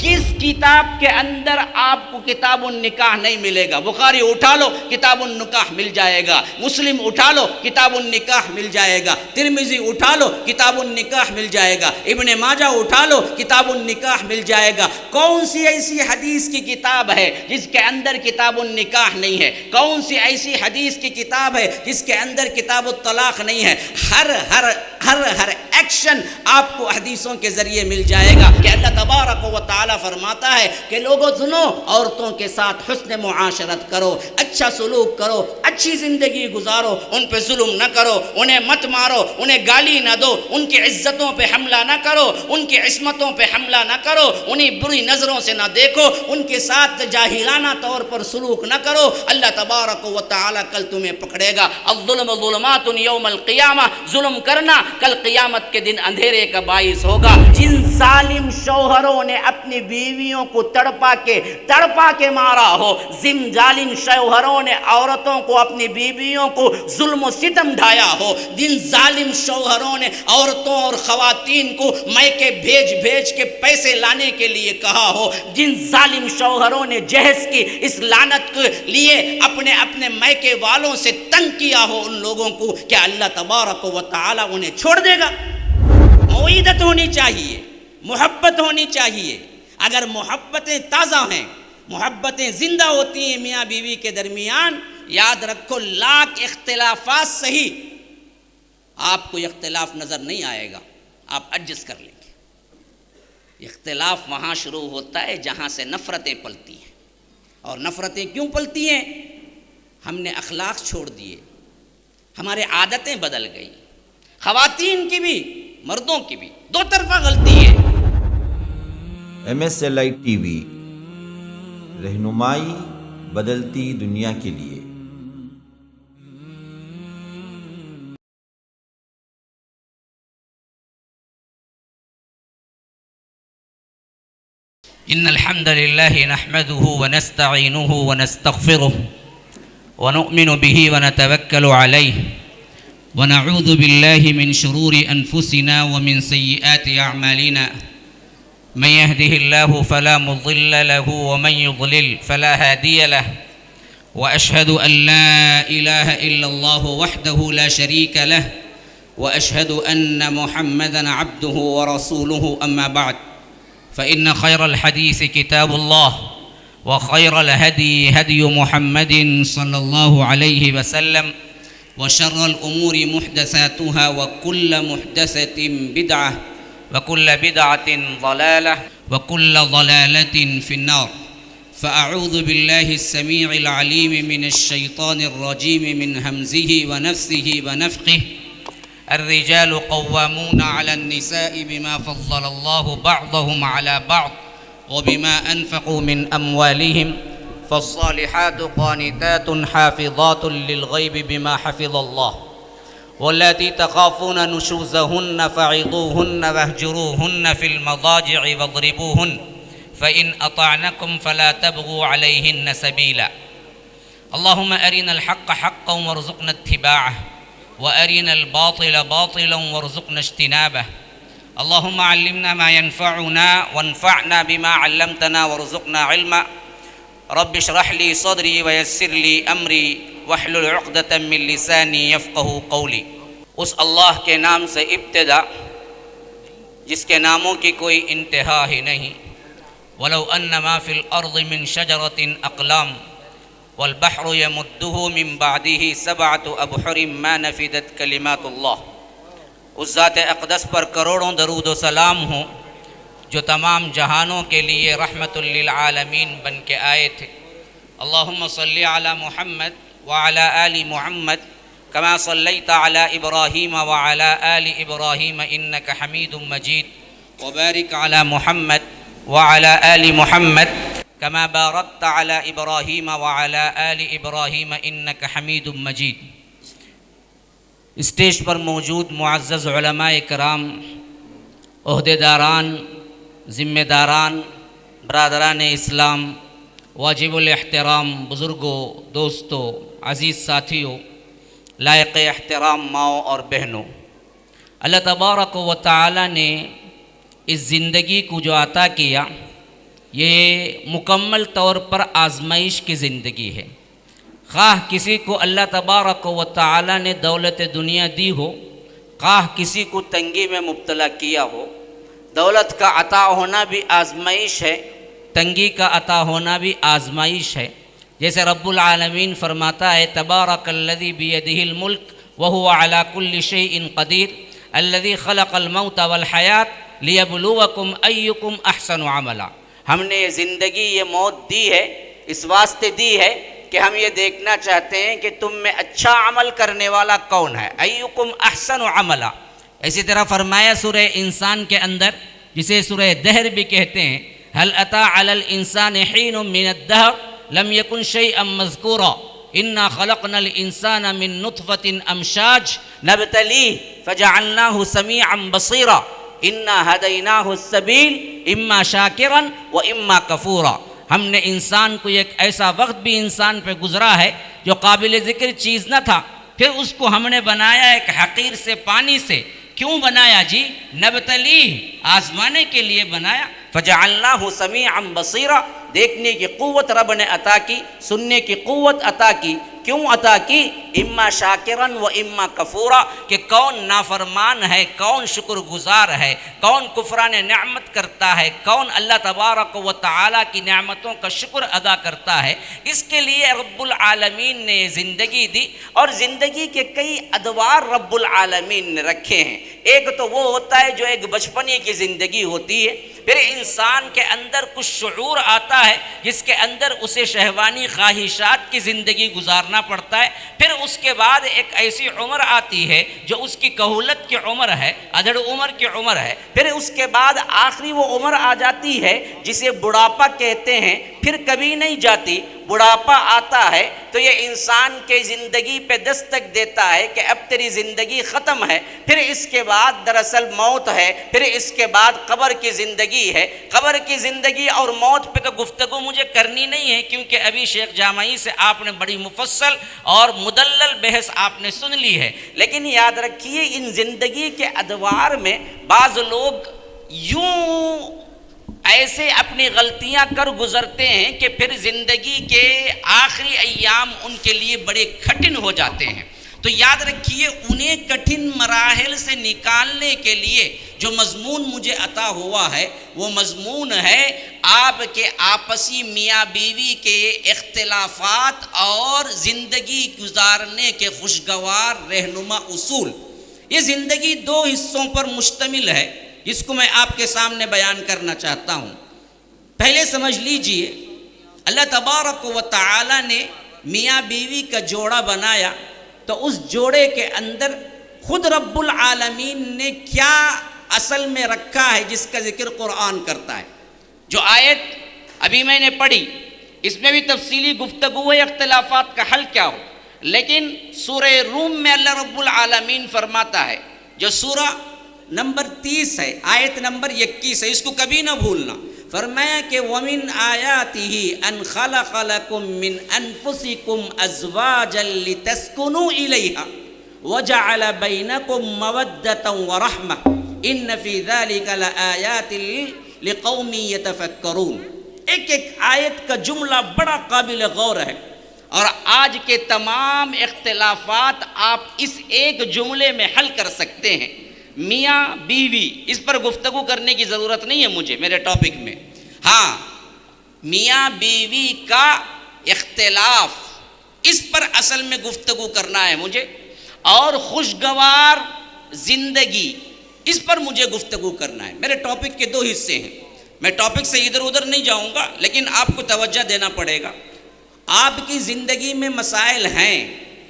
کس کتاب کے اندر آپ کو کتاب النکاح نہیں ملے گا؟ بخاری اٹھا لو کتاب النکاح مل جائے گا، مسلم اٹھا لو کتاب النکاح مل جائے گا، ترمذی اٹھا لو کتاب النکاح مل جائے گا، ابن ماجہ اٹھا لو کتاب النکاح مل جائے گا۔ کون سی ایسی حدیث کی کتاب ہے جس کے اندر کتاب النکاح نہیں ہے؟ کون سی ایسی حدیث کی کتاب ہے جس کے اندر کتاب الطلاق نہیں ہے؟ ہر ایکشن آپ کو حدیثوں کے ذریعے مل جائے گا کہ اللہ تبارک و تعالی فرماتا ہے کہ لوگوں سنو، عورتوں کے ساتھ حسن معاشرت کرو، اچھا سلوک کرو، اچھی زندگی گزارو، ان پہ ظلم نہ کرو، انہیں مت مارو، انہیں گالی نہ دو، ان کی عزتوں پہ حملہ نہ کرو، ان کی عصمتوں پہ حملہ نہ کرو، انہیں بری نظروں سے نہ دیکھو، ان کے ساتھ جاہلانہ طور پر سلوک نہ کرو، اللہ تبارک و تعالی کل تمہیں پکڑے گا۔ الظلم ظلمات یوم القیامہ، ظلم کرنا کل قیامت کے دن اندھیرے کا باعث ہوگا۔ جن ظالم شوہروں نے اپنی بیویوں کو تڑپا کے مارا ہو، جن ظالم شوہروں نے عورتوں کو، اپنی بیویوں کو ظلم و ستم ڈھایا ہو، جن ظالم شوہروں نے عورتوں اور خواتین کو میکے بھیج کے پیسے لانے کے لیے کہا ہو، جن ظالم شوہروں نے جہیز کی اس لعنت کے لیے اپنے میکے والوں سے تنگ کیا ہو، ان لوگوں کو کیا اللہ تبارک و تعالی انہیں چھوڑ دے گا؟ موعدت ہونی چاہیے، محبت ہونی چاہیے۔ اگر محبتیں تازہ ہیں، محبتیں زندہ ہوتی ہیں میاں بیوی کے درمیان، یاد رکھو لاکھ اختلافات صحیح، آپ کو اختلاف نظر نہیں آئے گا، آپ ایڈجسٹ کر لیں گے۔ اختلاف وہاں شروع ہوتا ہے جہاں سے نفرتیں پلتی ہیں، اور نفرتیں کیوں پلتی ہیں؟ ہم نے اخلاق چھوڑ دیے، ہمارے عادتیں بدل گئی، خواتین کی بھی مردوں کی بھی دو طرفہ غلطی ہے۔ MSLI ٹی وی، رہنمائی بدلتی دنیا کے لیے۔ ان الحمد لله نحمده ونستعينه ونستغفره ونؤمن به ونتوكل عليه ونعوذ بالله من شرور أنفسنا ومن سيئات أعمالنا، من يهده الله فلا مضل له ومن يضلل فلا هادي له، وأشهد أن لا إله إلا الله وحده لا شريك له، وأشهد أن محمدا عبده ورسوله، أما بعد فإن خير الحديث كتاب الله، وخير الهدي هدي محمد صلى الله عليه وسلم، وشر الأمور محدثاتها، وكل محدثة بدعة، وكل بدعة ضلالة، وكل ضلالة في النار۔ فأعوذ بالله السميع العليم من الشيطان الرجيم من همزه ونفثه ونفخه۔ الرجال قوامون على النساء بما فضل الله بعضهم على بعض وبما أنفقوا من أموالهم، فالصالحات قانتات حافظات للغيب بما حفظ الله، واللاتي تخافون نشوزهن فعظوهن واهجروهن في المضاجع واضربوهن، فإن أطعنكم فلا تبغوا عليهن سبيلا۔ اللهم أرنا الحق حقا وارزقنا اتباعه، وأرنا الباطل باطلا وارزقنا اجتنابه۔ اللهم علمنا ما ينفعنا وانفعنا بما علمتنا وارزقنا علما۔ رب اشرح لي صدری ویسر لی امری واحلل عقدۃ من لسانی یفقہوا قولی۔ اس اللہ کے نام سے ابتدا جس کے ناموں کی کوئی انتہا ہی نہیں۔ ولو ان ما فی الارض من شجرۃ اقلام والبحر یمدہ من بعدہ سبعۃ ابحر ما نفدت کلمات اللہ۔ اس ذات اقدس پر کروڑوں درود و سلام ہوں جو تمام جہانوں کے لیے رحمت للعالمین بن کے آئے تھے۔ اللہم صلی علی محمد وعلی آل محمد کما صلیت علی ابراہیم وعلی آل ابراہیم انک حمید مجید، وبارک علی محمد وعلی آل محمد کما بارکت علی ابراہیم وعلی آل ابراہیم انک حمید مجید۔ اسٹیج پر موجود معزز علماء کرام، عہدیداران، ذمہ داران، برادران اسلام، واجب الاحترام بزرگوں، دوستوں، عزیز ساتھیوں، لائق احترام ماؤں اور بہنوں، اللہ تبارک و تعالی نے اس زندگی کو جو عطا کیا، یہ مکمل طور پر آزمائش کی زندگی ہے۔ خواہ کسی کو اللہ تبارک و تعالی نے دولت دنیا دی ہو، خواہ کسی کو تنگی میں مبتلا کیا ہو، دولت کا عطا ہونا بھی آزمائش ہے، تنگی کا عطا ہونا بھی آزمائش ہے۔ جیسے رب العالمین فرماتا ہے تبارک الذی بیدہ الملک وہو علی کل شیء قدیر الذی خلق الموت والحیات لیبلوکم ایکم احسن عملا۔ ہم نے یہ زندگی، یہ موت دی ہے، اس واسطے دی ہے کہ ہم یہ دیکھنا چاہتے ہیں کہ تم میں اچھا عمل کرنے والا کون ہے، ایکم احسن عملا۔ اسی طرح فرمایا سورہ انسان کے اندر، جسے سورہ دہر بھی کہتے ہیں، هل اتى على الانسان حين من الدهر لم يكن شيئا مذكورا انا خلقنا الانسان من نطفة امشاج نبتليه فجعلناه سميعا بصيرا انا هديناه السبيل اما شاكرا واما كفورا۔ ہم نے انسان کو ایک ایسا وقت بھی انسان پہ گزرا ہے جو قابل ذکر چیز نہ تھا، پھر اس کو ہم نے بنایا ایک حقیر سے، پانی سے۔ کیوں بنایا جی؟ نبتلی، آزمانے کے لیے بنایا۔ فجعلناہ سمیعا بصیرا، دیکھنے کی قوت رب نے عطا کی، سننے کی قوت عطا کی۔ کیوں عطا کی؟ اما شاکرن و اما کفورا، کہ کون نافرمان ہے، کون شکر گزار ہے، کون کفران نعمت کرتا ہے، کون اللہ تبارک و تعالیٰ کی نعمتوں کا شکر ادا کرتا ہے۔ اس کے لیے رب العالمین نے زندگی دی، اور زندگی کے کئی ادوار رب العالمین نے رکھے ہیں۔ ایک تو وہ ہوتا ہے جو ایک بچپنے کی زندگی ہوتی ہے، پھر انسان کے اندر کچھ شعور آتا ہے جس کے اندر اسے شہوانی خواہشات کی زندگی گزارنا پڑتا ہے، پھر اس کے بعد ایک ایسی عمر آتی ہے جو اس کی کہولت کی عمر ہے، ادھڑ عمر کی عمر ہے، پھر اس کے بعد آخری وہ عمر آ جاتی ہے جسے بڑھاپا کہتے ہیں، پھر کبھی نہیں جاتی۔ بڑھاپا آتا ہے تو یہ انسان کے زندگی پہ دستک دیتا ہے کہ اب تیری زندگی ختم ہے، پھر اس کے بعد دراصل موت ہے، پھر اس کے بعد قبر کی زندگی ہے۔ قبر کی زندگی اور موت پہ تو گفتگو مجھے کرنی نہیں ہے، کیونکہ ابھی شیخ جامعی سے آپ نے بڑی مفصل اور مدلل بحث آپ نے سن لی ہے۔ لیکن یاد رکھیے ان زندگی کے ادوار میں بعض لوگ یوں ایسے اپنی غلطیاں کر گزرتے ہیں کہ پھر زندگی کے آخری ایام ان کے لیے بڑے کٹھن ہو جاتے ہیں۔ تو یاد رکھیے انہیں کٹھن مراحل سے نکالنے کے لیے جو مضمون مجھے عطا ہوا ہے وہ مضمون ہے آپ کے آپسی میاں بیوی کے اختلافات اور زندگی گزارنے کے خوشگوار رہنما اصول۔ یہ زندگی دو حصوں پر مشتمل ہے جس کو میں آپ کے سامنے بیان کرنا چاہتا ہوں۔ پہلے سمجھ لیجئے، اللہ تبارک و تعالی نے میاں بیوی کا جوڑا بنایا تو اس جوڑے کے اندر خود رب العالمین نے کیا اصل میں رکھا ہے جس کا ذکر قرآن کرتا ہے۔ جو آیت ابھی میں نے پڑھی اس میں بھی تفصیلی گفتگو ہے اختلافات کا حل کیا ہو، لیکن سورہ روم میں اللہ رب العالمین فرماتا ہے، جو سورہ نمبر 30 ہے، آیت نمبر 21 ہے، اس کو کبھی نہ بھولنا۔ فرمایا کہ وَمِنْ آيَاتِهِ أَنْ خَلَقَ لَكُم مِّنْ أَنفُسِكُمْ أَزْوَاجًا لِتَسْكُنُوا إِلَيْهَا وَجَعَلَ بَيْنَكُم مَّوَدَّةً وَرَحْمَةً إِنَّ فِي ذَلِكَ لَآيَاتٍ لِقَوْمٍ يَتَفَكَّرُونَ۔ ایک آیت کا جملہ بڑا قابل غور ہے، اور آج کے تمام اختلافات آپ اس ایک جملے میں حل کر سکتے ہیں۔ میاں بیوی، اس پر گفتگو کرنے کی ضرورت نہیں ہے مجھے میرے ٹاپک میں۔ ہاں، میاں بیوی کا اختلاف، اس پر اصل میں گفتگو کرنا ہے مجھے، اور خوشگوار زندگی، اس پر مجھے گفتگو کرنا ہے۔ میرے ٹاپک کے دو حصے ہیں، میں ٹاپک سے ادھر ادھر نہیں جاؤں گا، لیکن آپ کو توجہ دینا پڑے گا۔ آپ کی زندگی میں مسائل ہیں،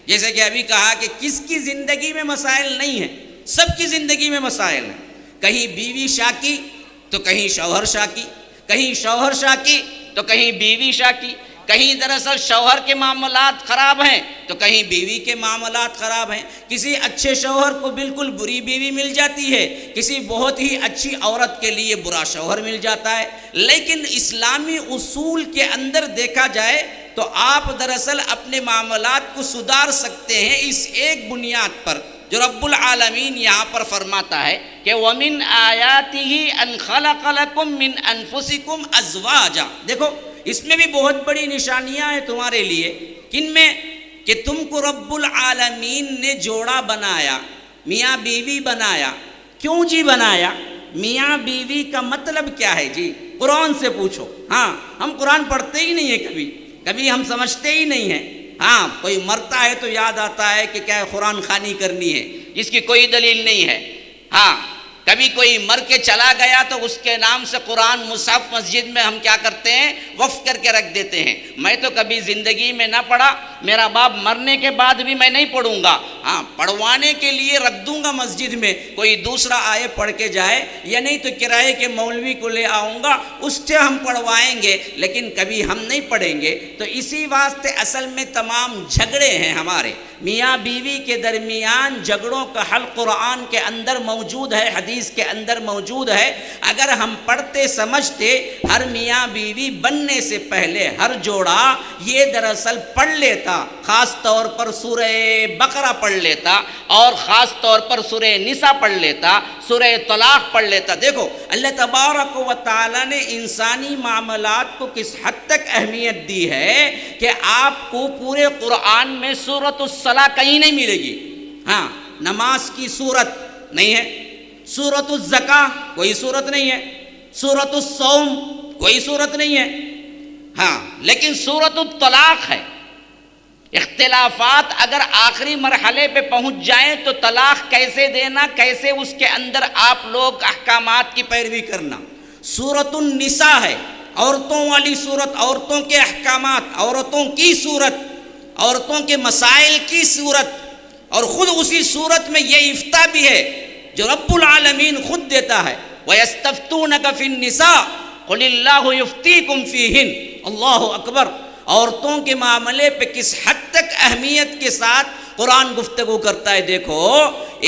جیسے کہ ابھی کہا کہ کس کی زندگی میں مسائل نہیں ہیں، سب کی زندگی میں مسائل ہیں۔ کہیں بیوی شاکی تو کہیں شوہر شاکی، کہیں شوہر شاکی تو کہیں بیوی شاکی، کہیں دراصل شوہر کے معاملات خراب ہیں تو کہیں بیوی کے معاملات خراب ہیں۔ کسی اچھے شوہر کو بالکل بری بیوی مل جاتی ہے، کسی بہت ہی اچھی عورت کے لیے برا شوہر مل جاتا ہے۔ لیکن اسلامی اصول کے اندر دیکھا جائے تو آپ دراصل اپنے معاملات کو سدھار سکتے ہیں اس ایک بنیاد پر جو رب العالمین یہاں پر فرماتا ہے کہ وَمِنْ آيَاتِهِ أَنْ خَلَقَ لَكُم مِّنْ أَنفُسِكُمْ أَزْوَاجًا۔ دیکھو اس میں بھی بہت بڑی نشانیاں ہیں تمہارے لیے، کن میں؟ کہ تم کو رب العالمین نے جوڑا بنایا، میاں بیوی بنایا۔ کیوں جی بنایا؟ میاں بیوی کا مطلب کیا ہے جی؟ قرآن سے پوچھو۔ ہاں ہم قرآن پڑھتے ہی نہیں ہیں، کبھی ہم سمجھتے ہی نہیں ہیں۔ ہاں کوئی مرتا ہے تو یاد آتا ہے کہ کیا قرآن خوانی کرنی ہے، جس کی کوئی دلیل نہیں ہے۔ ہاں کبھی کوئی مر کے چلا گیا تو اس کے نام سے قرآن مصحف مسجد میں ہم کیا کرتے ہیں؟ وقف کر کے رکھ دیتے ہیں۔ میں تو کبھی زندگی میں نہ پڑھا، میرا باپ مرنے کے بعد بھی میں نہیں پڑھوں گا۔ ہاں پڑھوانے کے لیے رکھ دوں گا مسجد میں، کوئی دوسرا آئے پڑھ کے جائے، یا نہیں تو کرائے کے مولوی کو لے آؤں گا، اس سے ہم پڑھوائیں گے، لیکن کبھی ہم نہیں پڑھیں گے۔ تو اسی واسطے اصل میں تمام جھگڑے ہیں ہمارے میاں بیوی کے درمیان، جھگڑوں کا حل قرآن کے اندر موجود ہے، حدیث کے اندر موجود ہے۔ اگر ہم پڑھتے سمجھتے، ہر میاں بیوی بننے سے پہلے ہر جوڑا یہ دراصل پڑھ لیتا، خاص طور پر سورہ بقرہ پڑھ لیتا، اور خاص طور پر سورہ نساء پڑھ لیتا، سورہ طلاق پڑھ لیتا۔ دیکھو اللہ تبارک و تعالی نے انسانی معاملات کو کس حد تک اہمیت دی ہے کہ آپ کو پورے قرآن میں سورۃ الصلاۃ کہیں نہیں ملے گی۔ ہاں نماز کی صورت نہیں ہے، سورۃ الزکاۃ کوئی صورت نہیں ہے، سورۃ الصوم کوئی صورت نہیں ہے، ہاں لیکن سورۃ الطلاق ہے۔ اختلافات اگر آخری مرحلے پہ پہنچ جائیں تو طلاق کیسے دینا، کیسے اس کے اندر آپ لوگ احکامات کی پیروی کرنا۔ سورۃ النساء ہے، عورتوں والی صورت، عورتوں کے احکامات، عورتوں کی صورت، عورتوں کے مسائل کی صورت، اور خود اسی صورت میں یہ افتاء بھی ہے جو رب العالمین خود دیتا ہے۔ وَيَسْتَفْتُونَكَ فِي النِّسَاءِ قُلِ اللَّهُ يُفْتِيكُمْ فِيهِنَّ۔ اللہ اکبر! عورتوں کے معاملے پہ کس حد تک اہمیت کے ساتھ قرآن گفتگو کرتا ہے۔ دیکھو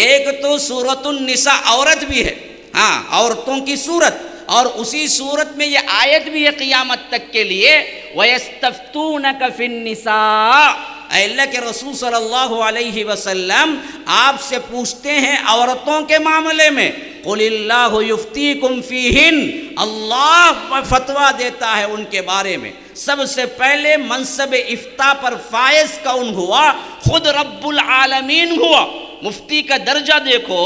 ایک تو سورۃ النساء عورت بھی ہے، ہاں عورتوں کی صورت، اور اسی صورت میں یہ آیت بھی ہے قیامت تک کے لیے، وَيَسْتَفْتُونَكَ فِي النِّسَاءِ۔ اے اللہ کے رسول صلی اللہ علیہ وسلم آپ سے پوچھتے ہیں عورتوں کے معاملے میں، قُلِ اللَّهُ يُفْتِيكُمْ فِيهِنَّ، اللہ فتویٰ دیتا ہے ان کے بارے میں۔ سب سے پہلے منصب افتاء پر فائز کون ہوا؟ خود رب العالمین ہوا۔ مفتی کا درجہ دیکھو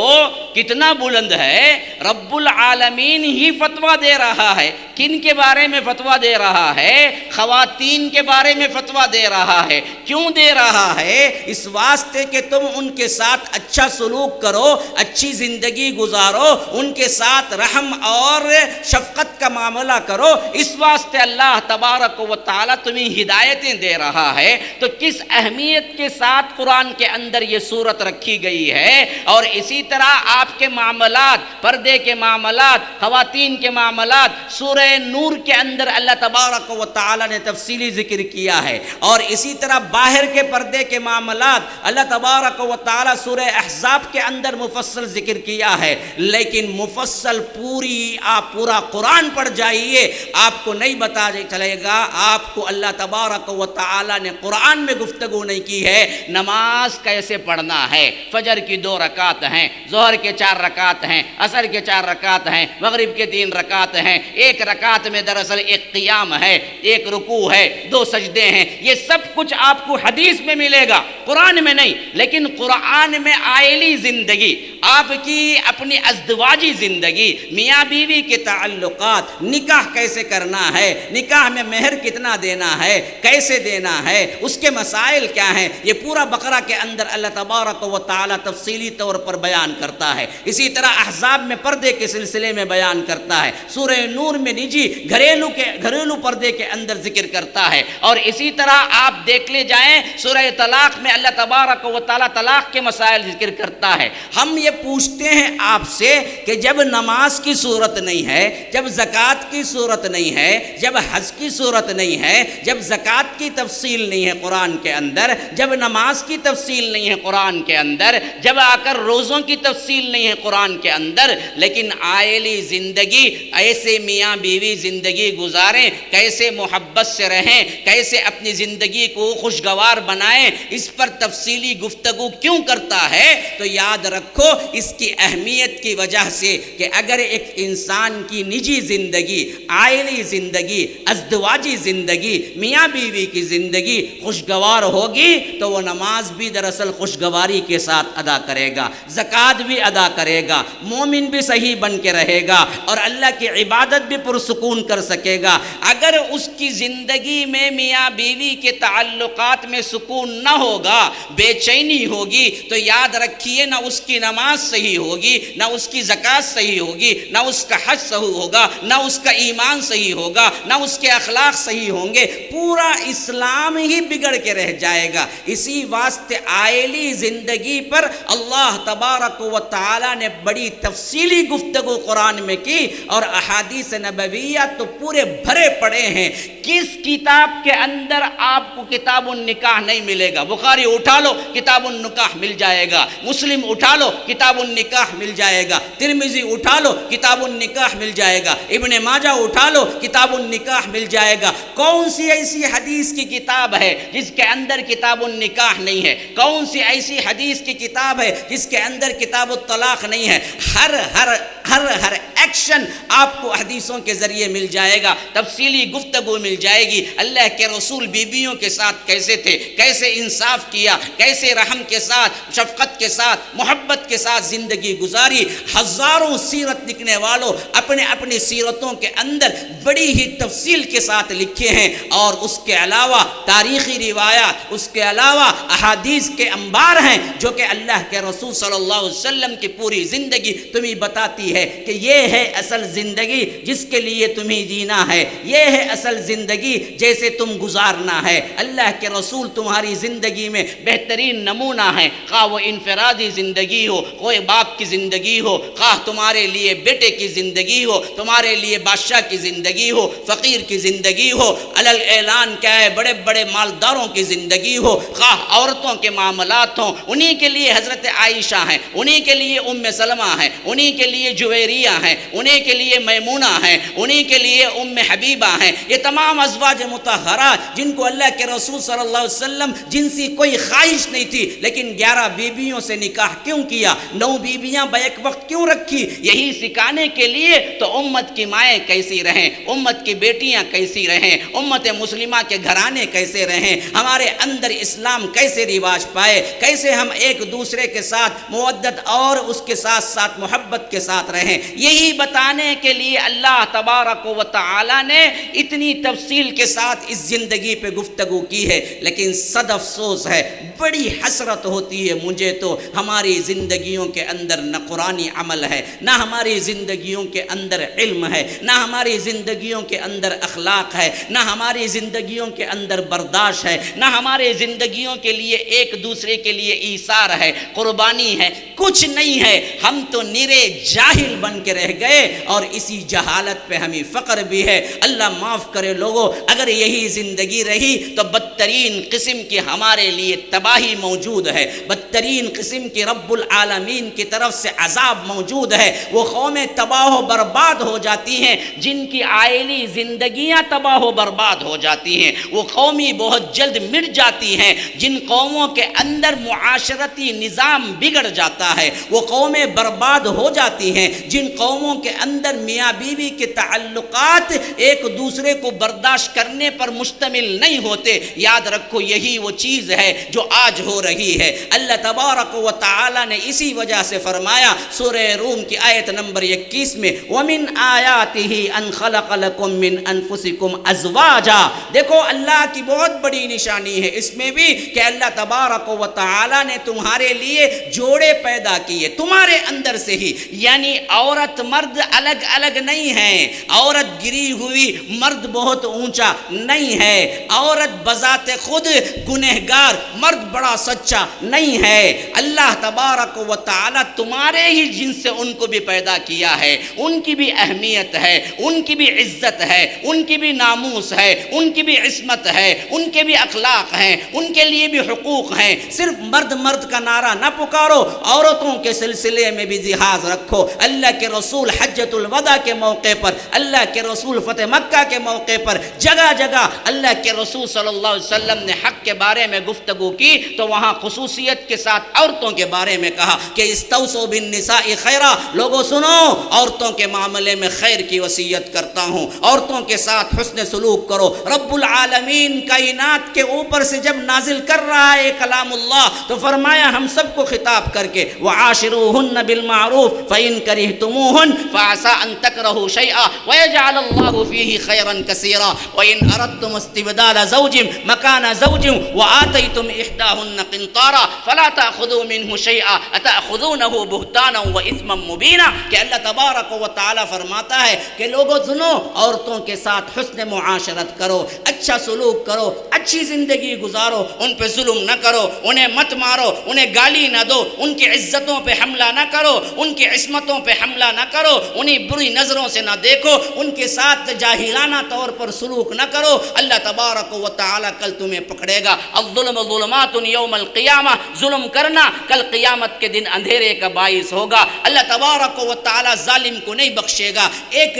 کتنا بلند ہے، رب العالمین ہی فتویٰ دے رہا ہے۔ کن کے بارے میں فتویٰ دے رہا ہے؟ خواتین کے بارے میں فتویٰ دے رہا ہے۔ کیوں دے رہا ہے؟ اس واسطے کہ تم ان کے ساتھ اچھا سلوک کرو، اچھی زندگی گزارو، ان کے ساتھ رحم اور شفقت کا معاملہ کرو۔ اس واسطے اللہ تبارک و تعالیٰ تمہیں ہدایتیں دے رہا ہے۔ تو کس اہمیت کے ساتھ قرآن کے اندر یہ صورت رکھی گئی ہے۔ اور اسی طرح آپ کے معاملات، پردے کے معاملات، خواتین کے معاملات، سورہ نور کے اندر اللہ تبارک و تعالی نے تفصیلی ذکر کیا ہے، اور اسی طرح باہر کے پردے کے معاملات اللہ تبارک و تعالی سورہ احزاب کے اندر مفصل ذکر کیا ہے۔ لیکن مفصل پورا قرآن پڑھ جائیے، آپ کو نہیں بتا چلے گا، آپ کو اللہ تبارک و تعالی نے قرآن میں گفتگو نہیں کی ہے نماز کیسے پڑھنا ہے۔ فجر کی 2 رکعت ہیں، ظہر کے 4 رکعت ہیں، عصر کے 4 رکعت ہیں، مغرب کے 3 رکعت ہیں۔ ایک رکعت میں دراصل ایک قیام ہے، ایک رکوع ہے، 2 سجدے ہیں۔ یہ سب کچھ آپ کو حدیث میں ملے گا، قرآن میں نہیں۔ لیکن قرآن میں عائلی زندگی، آپ کی اپنی ازدواجی زندگی، میاں بیوی کے تعلقات، نکاح کیسے کرنا ہے، نکاح میں مہر کتنا دینا ہے، کیسے دینا ہے، اس کے مسائل کیا ہیں، یہ پورا بقرہ کے اندر اللہ تبارک و تعالی تفصیلی طور پر بیان کرتا ہے۔ اسی طرح احزاب میں پردے کے سلسلے میں بیان کرتا ہے، سورہ نور میں نجی گھریلو پردے کے اندر ذکر کرتا ہے، اور اسی طرح آپ دیکھ لے جائیں سورہ طلاق میں اللہ تبارک و تعالی طلاق کے مسائل ذکر کرتا ہے۔ ہم یہ پوچھتے ہیں آپ سے کہ جب نماز کی صورت نہیں ہے، جب زکوٰۃ کی صورت نہیں ہے، جب حج کی صورت نہیں ہے، جب زکوٰۃ کی تفصیل نہیں ہے قرآن کے اندر، جب نماز کی تفصیل نہیں ہے قرآن کے اندر، جب آ کر روزوں کی تفصیل نہیں ہے قرآن کے اندر، لیکن آئلی زندگی، ایسے میاں بیوی زندگی گزاریں، کیسے محبت سے رہیں، کیسے اپنی زندگی کو خوشگوار بنائیں، اس پر تفصیلی گفتگو کیوں کرتا ہے؟ تو یاد رکھو اس کی اہمیت کی وجہ سے کہ اگر ایک انسان کی نجی زندگی، آئلی زندگی، ازدواجی زندگی، میاں بیوی کی زندگی خوشگوار ہوگی تو وہ نماز بھی دراصل خوشگواری کے ساتھ ادا کرے گا، زکوٰۃ بھی ادا کرے گا، مومن بھی صحیح بن کے رہے گا اور اللہ کی عبادت بھی پرسکون کر سکے گا۔ اگر اس کی زندگی میں میاں بیوی کے تعلقات میں سکون نہ ہوگا، بے چینی ہوگی، تو یاد رکھیے نہ اس کی نماز صحیح ہوگی، نہ اس کی زکوٰۃ صحیح ہوگی، نہ اس کا حج صحیح ہوگا، نہ اس کا ایمان صحیح ہوگا، نہ اس کے اخلاق صحیح ہوں گے، پورا اسلام ہی بگڑ کے رہ جائے گا۔ اسی واسطے آئلی زندگی پر اللہ تبارک و تعالی نے بڑی تفصیلی گفتگو قرآن میں کی، اور احادیث نبویہ تو پورے بھرے پڑے ہیں۔ کس کتاب کے اندر آپ کو کتاب النکاح نہیں ملے گا؟ بخاری اٹھا لو کتاب النکاح مل جائے گا، مسلم اٹھا لو کتاب النکاح مل جائے گا، ترمذی اٹھا لو کتاب النکاح مل جائے گا، ابن ماجہ اٹھا لو کتاب النکاح مل جائے گا۔ کون سی ایسی حدیث کی کتاب ہے جس کے اندر کتاب النکاح نہیں ہے؟ کون سی ایسی حدیث کی کتاب ہے جس کے اندر کتاب الطلاق نہیں ہے؟ ہر ایکشن آپ کو حدیثوں کے ذریعے مل جائے گا، تفصیلی گفتگو مل جائے گی۔ اللہ کے رسول بیویوں کے ساتھ کیسے تھے، کیسے انصاف کیا، کیسے رحم کے ساتھ، شفقت کے ساتھ، محبت کے ساتھ زندگی گزاری۔ ہزاروں سیرت لکھنے والوں اپنی سیرتوں کے اندر بڑی ہی تفصیل کے ساتھ لکھے ہیں، اور اس کے علاوہ تاریخی روایات، اس کے علاوہ احادیث کے انبار ہیں جو کہ اللہ کے رسول صلی اللہ علیہ وسلم کی پوری زندگی تمہیں بتاتی ہے کہ یہ ہے اصل زندگی جس کے لیے تمہیں جینا ہے، یہ ہے اصل زندگی جیسے تم گزارنا ہے۔ اللہ کے رسول تمہاری زندگی میں بہترین نمونہ ہے، خواہ وہ انفرادی زندگی ہو، کوئی باپ کی زندگی ہو، خواہ تمہارے لیے بیٹے کی زندگی ہو، تمہارے لیے بادشاہ کی زندگی ہو، فقیر کی زندگی ہو، علل اعلان کیا ہے بڑے بڑے مالداروں کی زندگی ہو، خواہ عورتوں کے معاملات ہوں، انہی کے لیے حضرت عائشہ ہیں، انہی کے لیے ام سلمہ ہیں، انہی کے لیے جویریہ ہیں، انہی کے لیے میمونہ ہیں، انہی کے لیے ام حبیبہ ہیں۔ یہ تمام ازواج مطہرات جن کو اللہ کے رسول صلی اللہ علیہ وسلم جن سی کوئی خواہش نہیں تھی، لیکن 11 بیویوں سے نکاح کیوں کیا، 9 بیویاں بیک وقت کیوں رکھی؟ یہی سکھانے کے لیے تو امت کی مائیں کیسی رہیں، امت کی بیٹیاں کیسی رہیں، امت مسلمہ کے گھرانے کیسے رہیں، ہمارے اندر اسلام کیسے رواج پائے، کیسے ہم ایک دوسرے کے ساتھ مودت اور اس کے ساتھ ساتھ محبت کے ساتھ رہیں۔ یہی بتانے کے لیے اللہ تبارک و تعالی نے اتنی تفصیل کے ساتھ اس زندگی پہ گفتگو کی ہے۔ لیکن صد افسوس ہے، بڑی حسرت ہوتی ہے مجھے تو، ہماری زندگیوں کے اندر نہ قرآنی عمل ہے، نہ ہماری زندگیوں کے اندر علم ہے، نہ ہماری زندگیوں کے اندر اخلاق ہے، نہ ہماری زندگیوں کے اندر برداشت ہے، نہ ہمارے زندگیوں کے لیے ایک دوسرے کے لیے ایثار ہے، قربانی ہے، کچھ نہیں ہے۔ ہم تو نرے جاہل بن کے رہ گئے، اور اسی جہالت پہ ہمیں فخر بھی ہے۔ اللہ معاف کرے لوگوں، اگر یہی زندگی رہی تو بدترین قسم کی ہمارے لیے تباہی موجود ہے، بدترین قسم کی رب العالمین کی طرف سے عذاب موجود ہے۔ وہ قومیں تباہ و برباد ہو جاتی ہیں جن کی عائلی زندگیاں تباہ و برباد ہو جاتی ہیں، وہ قومی بہت جلد مٹ جاتی ہیں جن قوموں کے اندر معاشرتی نظام بگڑ جاتا ہے، وہ قومیں برباد ہو جاتی ہیں جن قوموں کے اندر میاں بیوی کے تعلقات ایک دوسرے کو برداشت کرنے پر مشتمل نہیں ہوتے۔ یاد رکھو یہی وہ چیز ہے جو آج ہو رہی ہے۔ اللہ تبارک و تعالی نے اسی وجہ سے فرمایا سورہ روم کی آیت نمبر 21 میں وَمِنْ آيَاتِهِ أَنْ خَلَقَ لَكُم مِّنْ أَنفُسِكُمْ أَزْوَاجًا۔ دیکھو اللہ کی بہت بڑی نشانی ہے اس میں بھی کہ اللہ تبارک و تعالی نے تمہارے لیے جوڑے پیدا کیے تمہارے اندر سے ہی، یعنی عورت مرد الگ الگ نہیں ہے، عورت گری ہوئی مرد بہت اونچا نہیں ہے، عورت بذات خود گنہگار مرد بڑا سچا نہیں ہے۔ اللہ تبارک و تعالی تمہارے ہی جن سے ان کو بھی پیدا کیا ہے، ان کی بھی اہمیت ہے، ان کی بھی عزت ہے، ان کی بھی ناموس ہے، ان کی بھی عصمت ہے، ان کے بھی اخلاق ہیں، ان کے لیے بھی حقوق ہیں۔ صرف مرد مرد کا نعرہ نہ پکارو، عورتوں کے سلسلے میں بھی لحاظ رکھو۔ اللہ کے رسول حجۃ الوداع کے موقع پر، اللہ کے رسول فتح مکہ کے موقع پر جگہ جگہ اللہ کے رسول صلی اللہ علیہ وسلم نے حق کے بارے میں گفتگو کی تو وہاں خصوصیت کے ساتھ عورتوں کے بارے میں کہا کہ استوصوا بالنساء خیرا، لوگوں سنو، عورتوں کے معاملے میں خیر کی وصیت کرتا ہوں، عورتوں کے ساتھ حسن سلوک کرو۔ رب العالمین کائنات کے اوپر سے جب نازل کر رہا ہے کلام اللہ تو فرمایا ہم سب کو خطاب کر کے وعاشروہن بالمعروف فإن کرہتموہن فعسى ان تکرہوا شیئا ویجعل اللہ فیہ خیرا کثیرا وإن اردتم استبدال زوج مکان زوج وآتیتم احداہن قنطارا فلا تأخذوا منہ شیئا اتأخذونہ بہتانا وإثما مبینا۔ کہ اللہ تبارک و تعالی فرماتا ہے کہ لوگوں سنو، عورتوں کے ساتھ حسن معاشرت کرو، اچھا سلوک کرو، اچھی زندگی گزارو، ان پہ ظلم نہ کرو، انہیں مت مارو، انہیں گالی نہ دو، ان کی عزتوں پہ حملہ نہ کرو، ان کی عصمتوں پہ حملہ نہ کرو، انہیں بری نظروں سے نہ دیکھو، ان کے ساتھ جاہلانہ طور پر سلوک نہ کرو۔ اللہ تبارک و تعالی کل تمہیں پکڑے گا۔ الظلم ظلمات یوم القیامہ، ظلم کرنا کل قیامت کے دن اندھیرے کا باعث ہوگا۔ اللہ تبارک و تعالی ظالم کو نہیں بخشے گا۔ ایک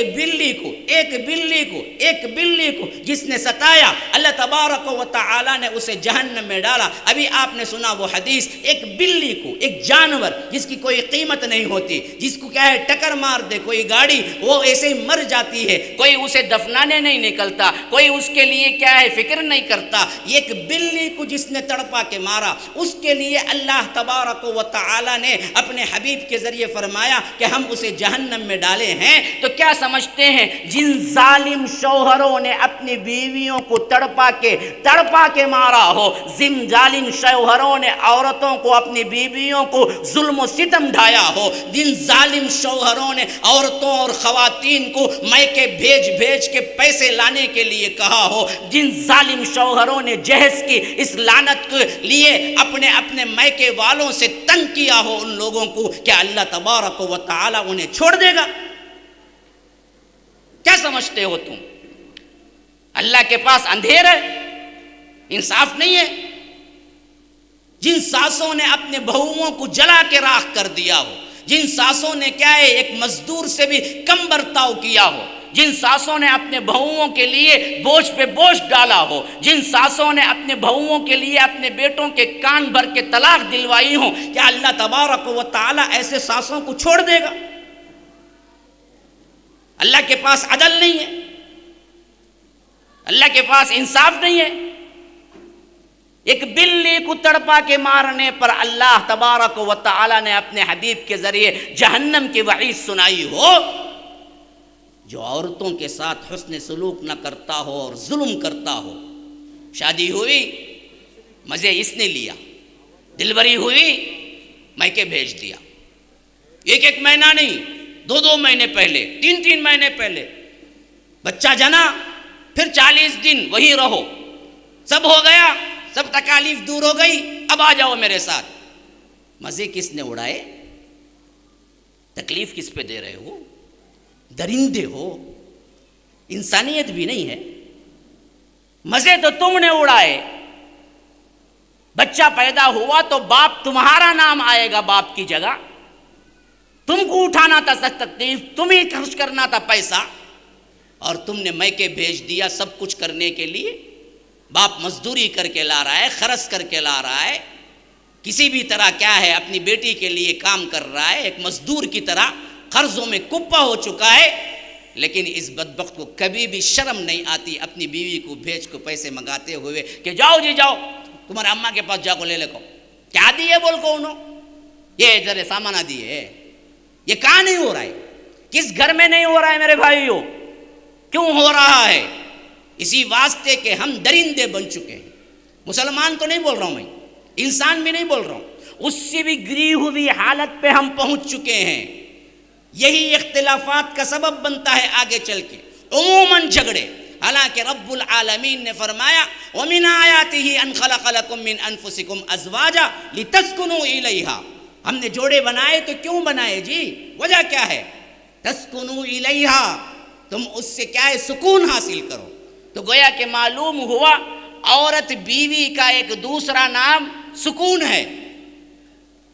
بلی کو جس نے ستایا، اللہ تبارک و تعالی نے اسے جہنم میں ڈالا۔ ابھی آپ نے سنا وہ حدیث، ایک بلی کو، ایک جانور جس کی کوئی قیمت نہیں ہوتی، جس کو کیا ہے ٹکر مار دے کوئی گاڑی، وہ ایسے ہی مر جاتی ہے، کوئی اسے دفنانے نہیں نکلتا، کوئی اس کے لیے کیا ہے فکر نہیں کرتا۔ ایک بلی کو جس نے تڑپا کے مارا، اس کے لیے اللہ تبارک و تعالی نے اپنے حبیب کے ذریعے فرمایا کہ ہم اسے جہنم میں ڈالے ہیں۔ تو کیا سمجھتے ہیں جن ظالم شوہروں نے اپنی بیویوں کو تڑپا کے مارا ہو، جن ظالم شوہروں نے عورتوں کو، اپنی بیویوں کو ظلم و ستم ڈھایا ہو، جن ظالم شوہروں نے عورتوں اور خواتین کو میکے بھیج کے پیسے لانے کے لیے کہا ہو، جن ظالم شوہروں نے جہیز کی اس لعنت کے لیے اپنے میکے والوں سے تنگ کیا ہو، ان لوگوں کو کیا اللہ تبارک و تعالی انہیں چھوڑ دے گا؟ کیا سمجھتے ہو تم؟ اللہ کے پاس اندھیر ہے، انصاف نہیں ہے؟ جن ساسوں نے اپنے بہوؤں کو جلا کے راکھ کر دیا ہو، جن ساسوں نے کیا ہے ایک مزدور سے بھی کم برتاؤ کیا ہو، جن ساسوں نے اپنے بہوؤں کے لیے بوجھ پہ بوجھ ڈالا ہو، جن ساسوں نے اپنے بہوؤں کے لیے اپنے بیٹوں کے کان بھر کے طلاق دلوائی ہوں، کیا اللہ تبارک و تعالی ایسے ساسوں کو چھوڑ دے گا؟ اللہ کے پاس عدل نہیں ہے، اللہ کے پاس انصاف نہیں ہے۔ ایک بلی کو تڑپا کے مارنے پر اللہ تبارک و تعالی نے اپنے حبیب کے ذریعے جہنم کی وعید سنائی ہو۔ جو عورتوں کے ساتھ حسن سلوک نہ کرتا ہو اور ظلم کرتا ہو، شادی ہوئی مزے اس نے لیا، دلبری ہوئی میکے بھیج دیا، ایک مہینہ نہیں، 2 مہینے پہلے، 3 مہینے پہلے بچہ جنا، پھر 40 دن وہی رہو، سب ہو گیا، سب تکالیف دور ہو گئی، اب آ جاؤ میرے ساتھ۔ مزے کس نے اڑائے؟ تکلیف کس پہ دے رہے ہو؟ درندے ہو، انسانیت بھی نہیں ہے۔ مزے تو تم نے اڑائے۔ بچہ پیدا ہوا تو باپ تمہارا نام آئے گا باپ کی جگہ، تم کو اٹھانا تھا تکلیف، تم ہی خرچ کرنا تھا پیسہ، اور تم نے میکے بھیج دیا سب کچھ کرنے کے لیے۔ باپ مزدوری کر کے لا رہا ہے، خرچ کر کے لا رہا ہے، کسی بھی طرح کیا ہے اپنی بیٹی کے لیے کام کر رہا ہے، ایک مزدور کی طرح قرضوں میں کپا ہو چکا ہے، لیکن اس بدبخت کو کبھی بھی شرم نہیں آتی اپنی بیوی کو بھیج کو پیسے منگاتے ہوئے کہ جاؤ جی جاؤ تمہارے اماں کے پاس جا کو لے کو۔ کیا دیے بول کو انہوں؟ یہ ذرے سامانہ دیے۔ یہ کہاں نہیں ہو رہا ہے؟ کس گھر میں نہیں ہو رہا ہے میرے بھائیوں؟ کیوں ہو رہا ہے؟ اسی واسطے کہ ہم درندے بن چکے ہیں۔ مسلمان تو نہیں بول رہا ہوں میں، انسان بھی نہیں بول رہا ہوں، اس سے بھی گری ہوئی حالت پہ ہم پہنچ چکے ہیں۔ یہی اختلافات کا سبب بنتا ہے آگے چل کے عموماً جھگڑے. حالانکہ رب العالمین نے فرمایا وَمِنْ آيَاتِهِ أَنْ خَلَقَ لَكُم مِّنْ أَنفُسِكُمْ أَزْوَاجًا لِتَسْكُنُوا إِلَيْهَا. ہم نے جوڑے بنائے تو کیوں بنائے جی؟ وجہ کیا ہے؟ تسکنوا الیہا، تم اس سے کیا ہے سکون حاصل کرو. تو گویا کہ معلوم ہوا عورت بیوی کا ایک دوسرا نام سکون ہے.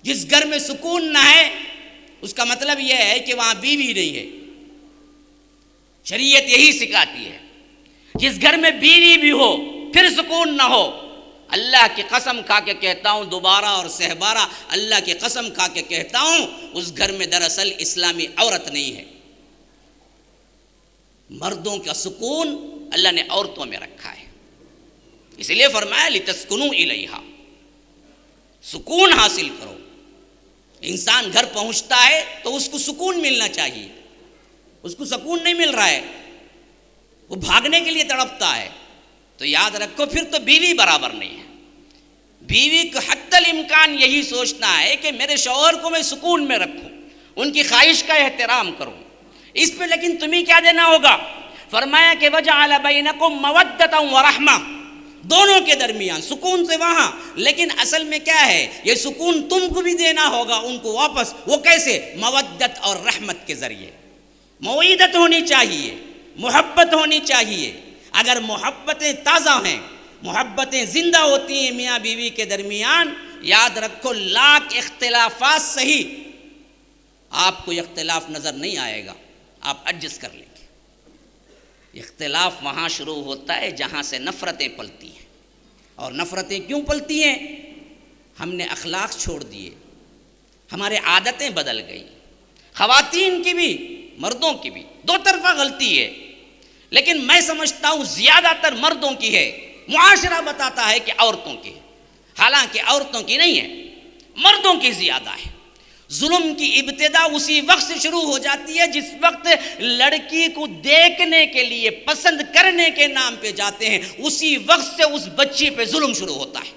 جس گھر میں سکون نہ ہے اس کا مطلب یہ ہے کہ وہاں بیوی نہیں ہے. شریعت یہی سکھاتی ہے. جس گھر میں بیوی بھی ہو پھر سکون نہ ہو، اللہ کی قسم کھا کے کہتا ہوں دوبارہ اور سہبارہ اللہ کی قسم کھا کے کہتا ہوں اس گھر میں دراصل اسلامی عورت نہیں ہے. مردوں کا سکون اللہ نے عورتوں میں رکھا ہے. اس لیے فرمایا لتسکنوا الیہا، سکون حاصل کرو. انسان گھر پہنچتا ہے تو اس کو سکون ملنا چاہیے. اس کو سکون نہیں مل رہا ہے، وہ بھاگنے کے لیے تڑپتا ہے. تو یاد رکھو پھر تو بیوی برابر نہیں ہے. بیوی کو حتی الامکان یہی سوچنا ہے کہ میرے شوہر کو میں سکون میں رکھوں، ان کی خواہش کا احترام کروں. اس پہ لیکن تمہیں کیا دینا ہوگا؟ فرمایا کہ وَجَعَلَ بَيْنَكُمْ مَوَدَّةً وَرَحْمَةً، دونوں کے درمیان سکون سے وہاں. لیکن اصل میں کیا ہے؟ یہ سکون تم کو بھی دینا ہوگا ان کو واپس. وہ کیسے؟ مودت اور رحمت کے ذریعے. موعدت ہونی چاہیے، محبت ہونی چاہیے. اگر محبتیں تازہ ہیں، محبتیں زندہ ہوتی ہیں میاں بیوی کے درمیان، یاد رکھو لاکھ اختلافات صحیح آپ کو اختلاف نظر نہیں آئے گا، آپ ایڈجسٹ کر لیں گے. اختلاف وہاں شروع ہوتا ہے جہاں سے نفرتیں پلتی ہیں. اور نفرتیں کیوں پلتی ہیں؟ ہم نے اخلاق چھوڑ دیے، ہمارے عادتیں بدل گئی. خواتین کی بھی مردوں کی بھی دو طرفہ غلطی ہے، لیکن میں سمجھتا ہوں زیادہ تر مردوں کی ہے. معاشرہ بتاتا ہے کہ عورتوں کی ہے، حالانکہ عورتوں کی نہیں ہے، مردوں کی زیادہ ہے. ظلم کی ابتدا اسی وقت سے شروع ہو جاتی ہے جس وقت لڑکی کو دیکھنے کے لیے پسند کرنے کے نام پہ جاتے ہیں، اسی وقت سے اس بچی پہ ظلم شروع ہوتا ہے.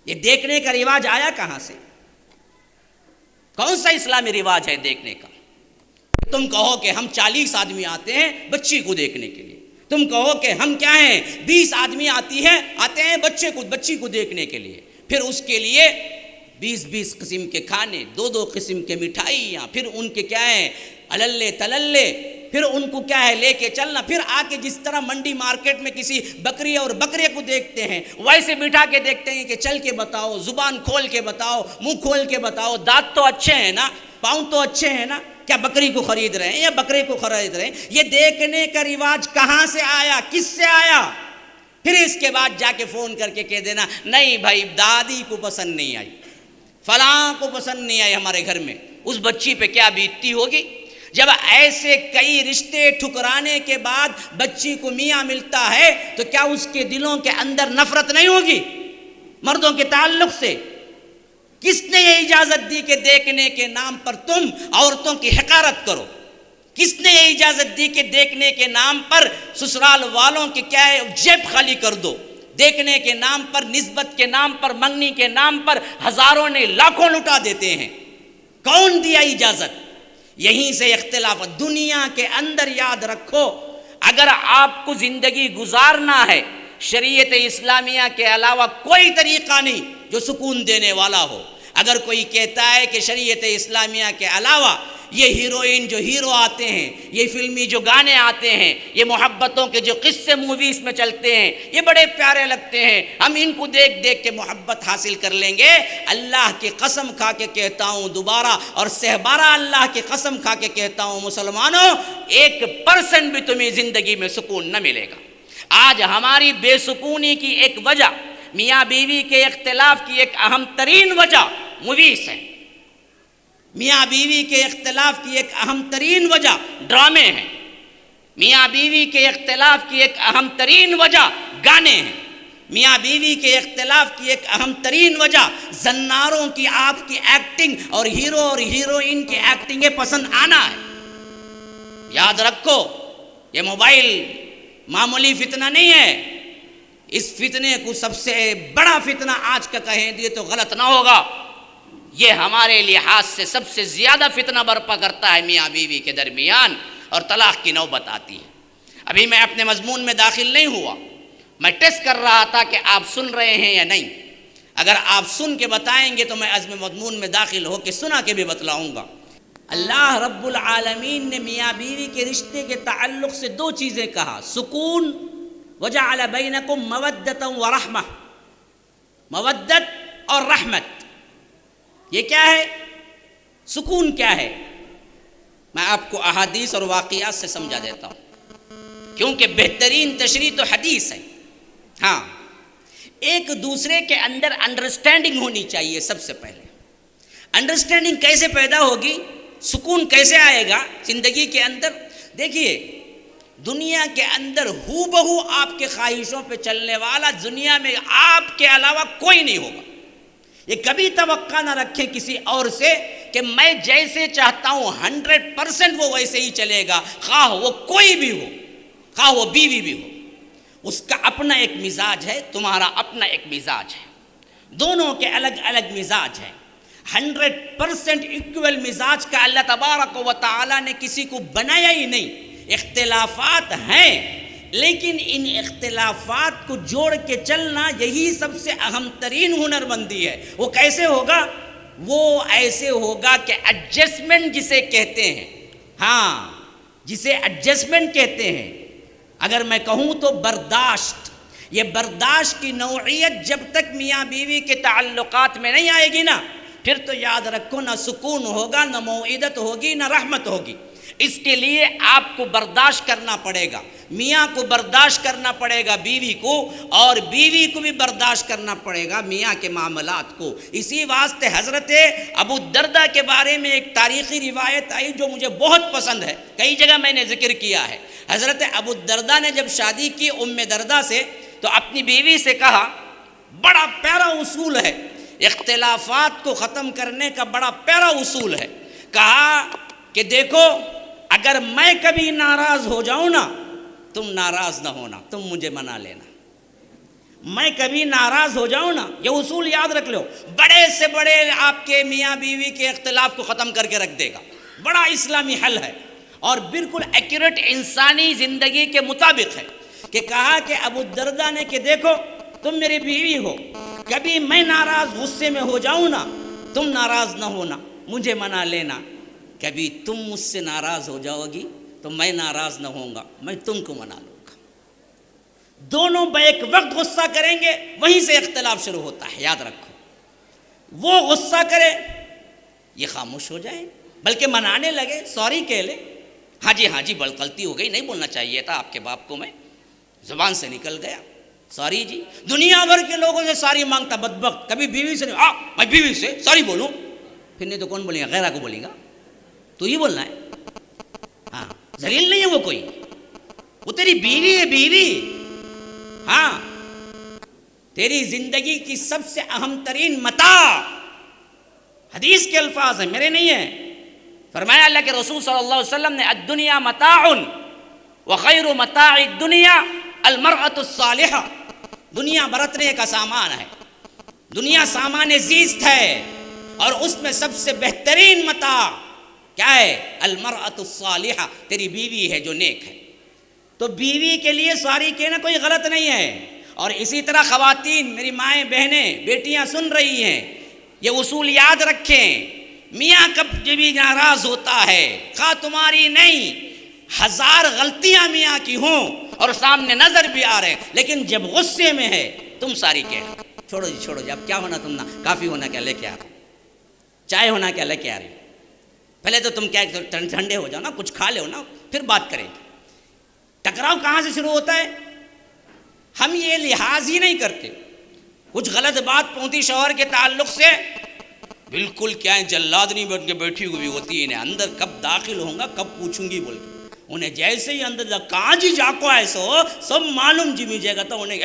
یہ دیکھنے کا رواج آیا کہاں سے؟ کون سا اسلامی رواج ہے دیکھنے کا؟ تم کہو کہ ہم 40 آدمی آتے ہیں بچی کو دیکھنے کے لیے، تم کہو کہ ہم کیا ہیں 20 آدمی آتے ہیں بچی کو دیکھنے کے لیے. پھر اس کے لیے 20 قسم کے کھانے، 2 قسم کے مٹھائیاں، پھر ان کے کیا ہیں اللے تللے، پھر ان کو کیا ہے لے کے چلنا. پھر آ کے جس طرح منڈی مارکیٹ میں کسی بکری اور بکرے کو دیکھتے ہیں ویسے بٹھا کے دیکھتے ہیں کہ چل کے بتاؤ، زبان کھول کے بتاؤ، منہ کھول کے بتاؤ، دانت تو اچھے ہیں نا، پاؤں تو اچھے ہیں نا، کیا بکری کو خرید رہے ہیں یا بکرے کو خرید رہے ہیں؟ یہ دیکھنے کا رواج کہاں سے آیا، کس سے آیا؟ پھر اس کے بعد جا کے فون کر کے کہہ دینا نہیں بھائی دادی کو پسند نہیں آئی، فلاں کو پسند نہیں آئی ہمارے گھر میں. اس بچی پہ کیا بیتتی ہوگی؟ جب ایسے کئی رشتے ٹھکرانے کے بعد بچی کو میاں ملتا ہے تو کیا اس کے دلوں کے اندر نفرت نہیں ہوگی مردوں کے تعلق سے؟ کس نے یہ اجازت دی کہ دیکھنے کے نام پر تم عورتوں کی حقارت کرو؟ کس نے یہ اجازت دی کہ دیکھنے کے نام پر سسرال والوں کی کیا ہے جیب خالی کر دو؟ دیکھنے کے نام پر، نسبت کے نام پر، منگنی کے نام پر ہزاروں نے لاکھوں لٹا دیتے ہیں. کون دیا اجازت؟ یہیں سے اختلاف. دنیا کے اندر یاد رکھو اگر آپ کو زندگی گزارنا ہے شریعت اسلامیہ کے علاوہ کوئی طریقہ نہیں جو سکون دینے والا ہو. اگر کوئی کہتا ہے کہ شریعت اسلامیہ کے علاوہ یہ ہیروئن جو ہیرو آتے ہیں، یہ فلمی جو گانے آتے ہیں، یہ محبتوں کے جو قصے موویز میں چلتے ہیں، یہ بڑے پیارے لگتے ہیں، ہم ان کو دیکھ دیکھ کے محبت حاصل کر لیں گے. اللہ کی قسم کھا کے کہتا ہوں دوبارہ اور سہبارہ اللہ کی قسم کھا کے کہتا ہوں مسلمانوں 1% بھی تمہیں زندگی میں سکون نہ ملے گا. آج ہماری بے سکونی کی ایک وجہ، میاں بیوی کے اختلاف کی ایک اہم ترین وجہ موویز ہے. میاں بیوی کے اختلاف کی ایک اہم ترین وجہ ڈرامے ہیں. میاں بیوی کے اختلاف کی ایک اہم ترین وجہ گانے ہیں. میاں بیوی کے اختلاف کی ایک اہم ترین وجہ زناروں کی آپ کی ایکٹنگ اور ہیرو اور ہیروئن کی ایکٹنگیں پسند آنا ہے. یاد رکھو یہ موبائل معمولی فتنہ نہیں ہے. اس فتنے کو سب سے بڑا فتنہ آج کا کہیں دیے تو غلط نہ ہوگا. یہ ہمارے لحاظ سے سب سے زیادہ فتنہ برپا کرتا ہے میاں بیوی کے درمیان، اور طلاق کی نوبت آتی ہے۔ ابھی میں اپنے مضمون میں داخل نہیں ہوا، میں ٹیسٹ کر رہا تھا کہ آپ سن رہے ہیں یا نہیں۔ اگر آپ سن کے بتائیں گے تو میں عزم مضمون میں داخل ہو کے سنا کے بھی بتلاؤں گا۔ اللہ رب العالمین نے میاں بیوی کے رشتے کے تعلق سے دو چیزیں کہا، سکون، وجعل بینکم مودۃ ورحمہ، مودت اور رحمت۔ یہ کیا ہے؟ سکون کیا ہے؟ میں آپ کو احادیث اور واقعات سے سمجھا دیتا ہوں، کیونکہ بہترین تشریح تو حدیث ہے۔ ہاں، ایک دوسرے کے اندر انڈرسٹینڈنگ ہونی چاہیے۔ سب سے پہلے انڈرسٹینڈنگ کیسے پیدا ہوگی، سکون کیسے آئے گا زندگی کے اندر؟ دیکھیے، دنیا کے اندر ہو بہو آپ کے خواہشوں پہ چلنے والا دنیا میں آپ کے علاوہ کوئی نہیں ہوگا۔ یہ کبھی توقع نہ رکھیں کسی اور سے کہ میں جیسے چاہتا ہوں 100% وہ ویسے ہی چلے گا، خواہ وہ کوئی بھی ہو، خواہ وہ بیوی بھی ہو۔ اس کا اپنا ایک مزاج ہے، تمہارا اپنا ایک مزاج ہے، دونوں کے الگ الگ مزاج ہیں۔ 100% ایکول مزاج کا اللہ تبارک و تعالی نے کسی کو بنایا ہی نہیں۔ اختلافات ہیں، لیکن ان اختلافات کو جوڑ کے چلنا یہی سب سے اہم ترین ہنر مندی ہے۔ وہ کیسے ہوگا؟ وہ ایسے ہوگا کہ ایڈجسٹمنٹ جسے کہتے ہیں، ہاں جسے ایڈجسٹمنٹ کہتے ہیں، اگر میں کہوں تو برداشت۔ یہ برداشت کی نوعیت جب تک میاں بیوی کے تعلقات میں نہیں آئے گی نا، پھر تو یاد رکھو نہ سکون ہوگا، نہ موعدت ہوگی، نہ رحمت ہوگی۔ اس کے لیے آپ کو برداشت کرنا پڑے گا، میاں کو برداشت کرنا پڑے گا بیوی کو، اور بیوی کو بھی برداشت کرنا پڑے گا میاں کے معاملات کو۔ اسی واسطے حضرت ابو الدرداء کے بارے میں ایک تاریخی روایت آئی جو مجھے بہت پسند ہے، کئی جگہ میں نے ذکر کیا ہے۔ حضرت ابو الدرداء نے جب شادی کی ام درداء سے تو اپنی بیوی سے کہا، بڑا پیارا اصول ہے، اختلافات کو ختم کرنے کا بڑا پیارا اصول ہے۔ کہا کہ دیکھو، اگر میں کبھی ناراض ہو جاؤں نا، تم ناراض نہ ہونا، تم مجھے منا لینا۔ میں کبھی ناراض ہو جاؤں نا، یہ اصول یاد رکھ لو، بڑے سے بڑے آپ کے میاں بیوی کے اختلاف کو ختم کر کے رکھ دے گا۔ بڑا اسلامی حل ہے اور بالکل ایکوریٹ انسانی زندگی کے مطابق ہے۔ کہ کہا کہ ابو الدرداء نے کہ دیکھو، تم میری بیوی ہو، کبھی میں ناراض غصے میں ہو جاؤں نا، تم ناراض نہ ہونا، مجھے منا لینا۔ کبھی تم مجھ سے ناراض ہو جاؤ گی تو میں ناراض نہ ہوں گا، میں تم کو منا لوں گا۔ دونوں بیک وقت غصہ کریں گے، وہیں سے اختلاف شروع ہوتا ہے، یاد رکھو۔ وہ غصہ کرے، یہ خاموش ہو جائے، بلکہ منانے لگے، سوری کہہ لے، ہاں جی بڑی غلطی ہو گئی، نہیں بولنا چاہیے تھا آپ کے باپ کو، میں زبان سے نکل گیا، سوری جی۔ دنیا بھر کے لوگوں سے ساری مانگتا بدبخت، کبھی بیوی سے نہیں، میں بیوی سے سوری بولوں، پھر نہیں تو کون بولے گا؟ غیرہ کو بولے گا، تو ہی بولنا ہے۔ ہاں، ذلیل نہیں ہے وہ کوئی، وہ تیری بیوی ہے، بیوی۔ ہاں، تیری زندگی کی سب سے اہم ترین متاع، حدیث کے الفاظ ہیں، میرے نہیں ہیں۔ فرمایا اللہ کے رسول صلی اللہ علیہ وسلم نے، الدنیا متاع وخیر متاع الدنیا المرأة الصالحہ۔ دنیا برتنے کا سامان ہے، دنیا سامان زیست ہے، اور اس میں سب سے بہترین متاع کیا ہے؟ المرأة الصالحہ، تیری بیوی ہے جو نیک ہے۔ تو بیوی کے لیے سوری کہنا کوئی غلط نہیں ہے۔ اور اسی طرح خواتین، میری مائیں، بہنیں، بیٹیاں سن رہی ہیں، یہ اصول یاد رکھیں۔ میاں کب بھی ناراض ہوتا ہے، خواہ تمہاری نہیں، 1000 غلطیاں میاں کی ہوں اور سامنے نظر بھی آ رہے ہیں، لیکن جب غصے میں ہے تم ساری کہہ، چھوڑو جی چھوڑو جی، اب کیا ہونا، تم نہ کافی ہونا کیا لے کے آ رہے، چائے ہونا کیا لے کے آ رہے، پہلے تو تم کیا ٹھنڈے ہو جاؤ نا، کچھ کھا لو نا، پھر بات کریں گے۔ ٹکراؤ کہاں سے شروع ہوتا ہے؟ ہم یہ لحاظ ہی نہیں کرتے، کچھ غلط بات پہنچی شوہر کے تعلق سے، بالکل کیا ہے جلادنی بن کے بیٹھی ہوئی ہوتی ہے، انہیں اندر کب داخل ہوں گا، کب پوچھوں گی بول کے، انہیں جیسے ہی اندر کہاں جی جا کو ایسو سب معلوم جی مجھے گا، تو انہیں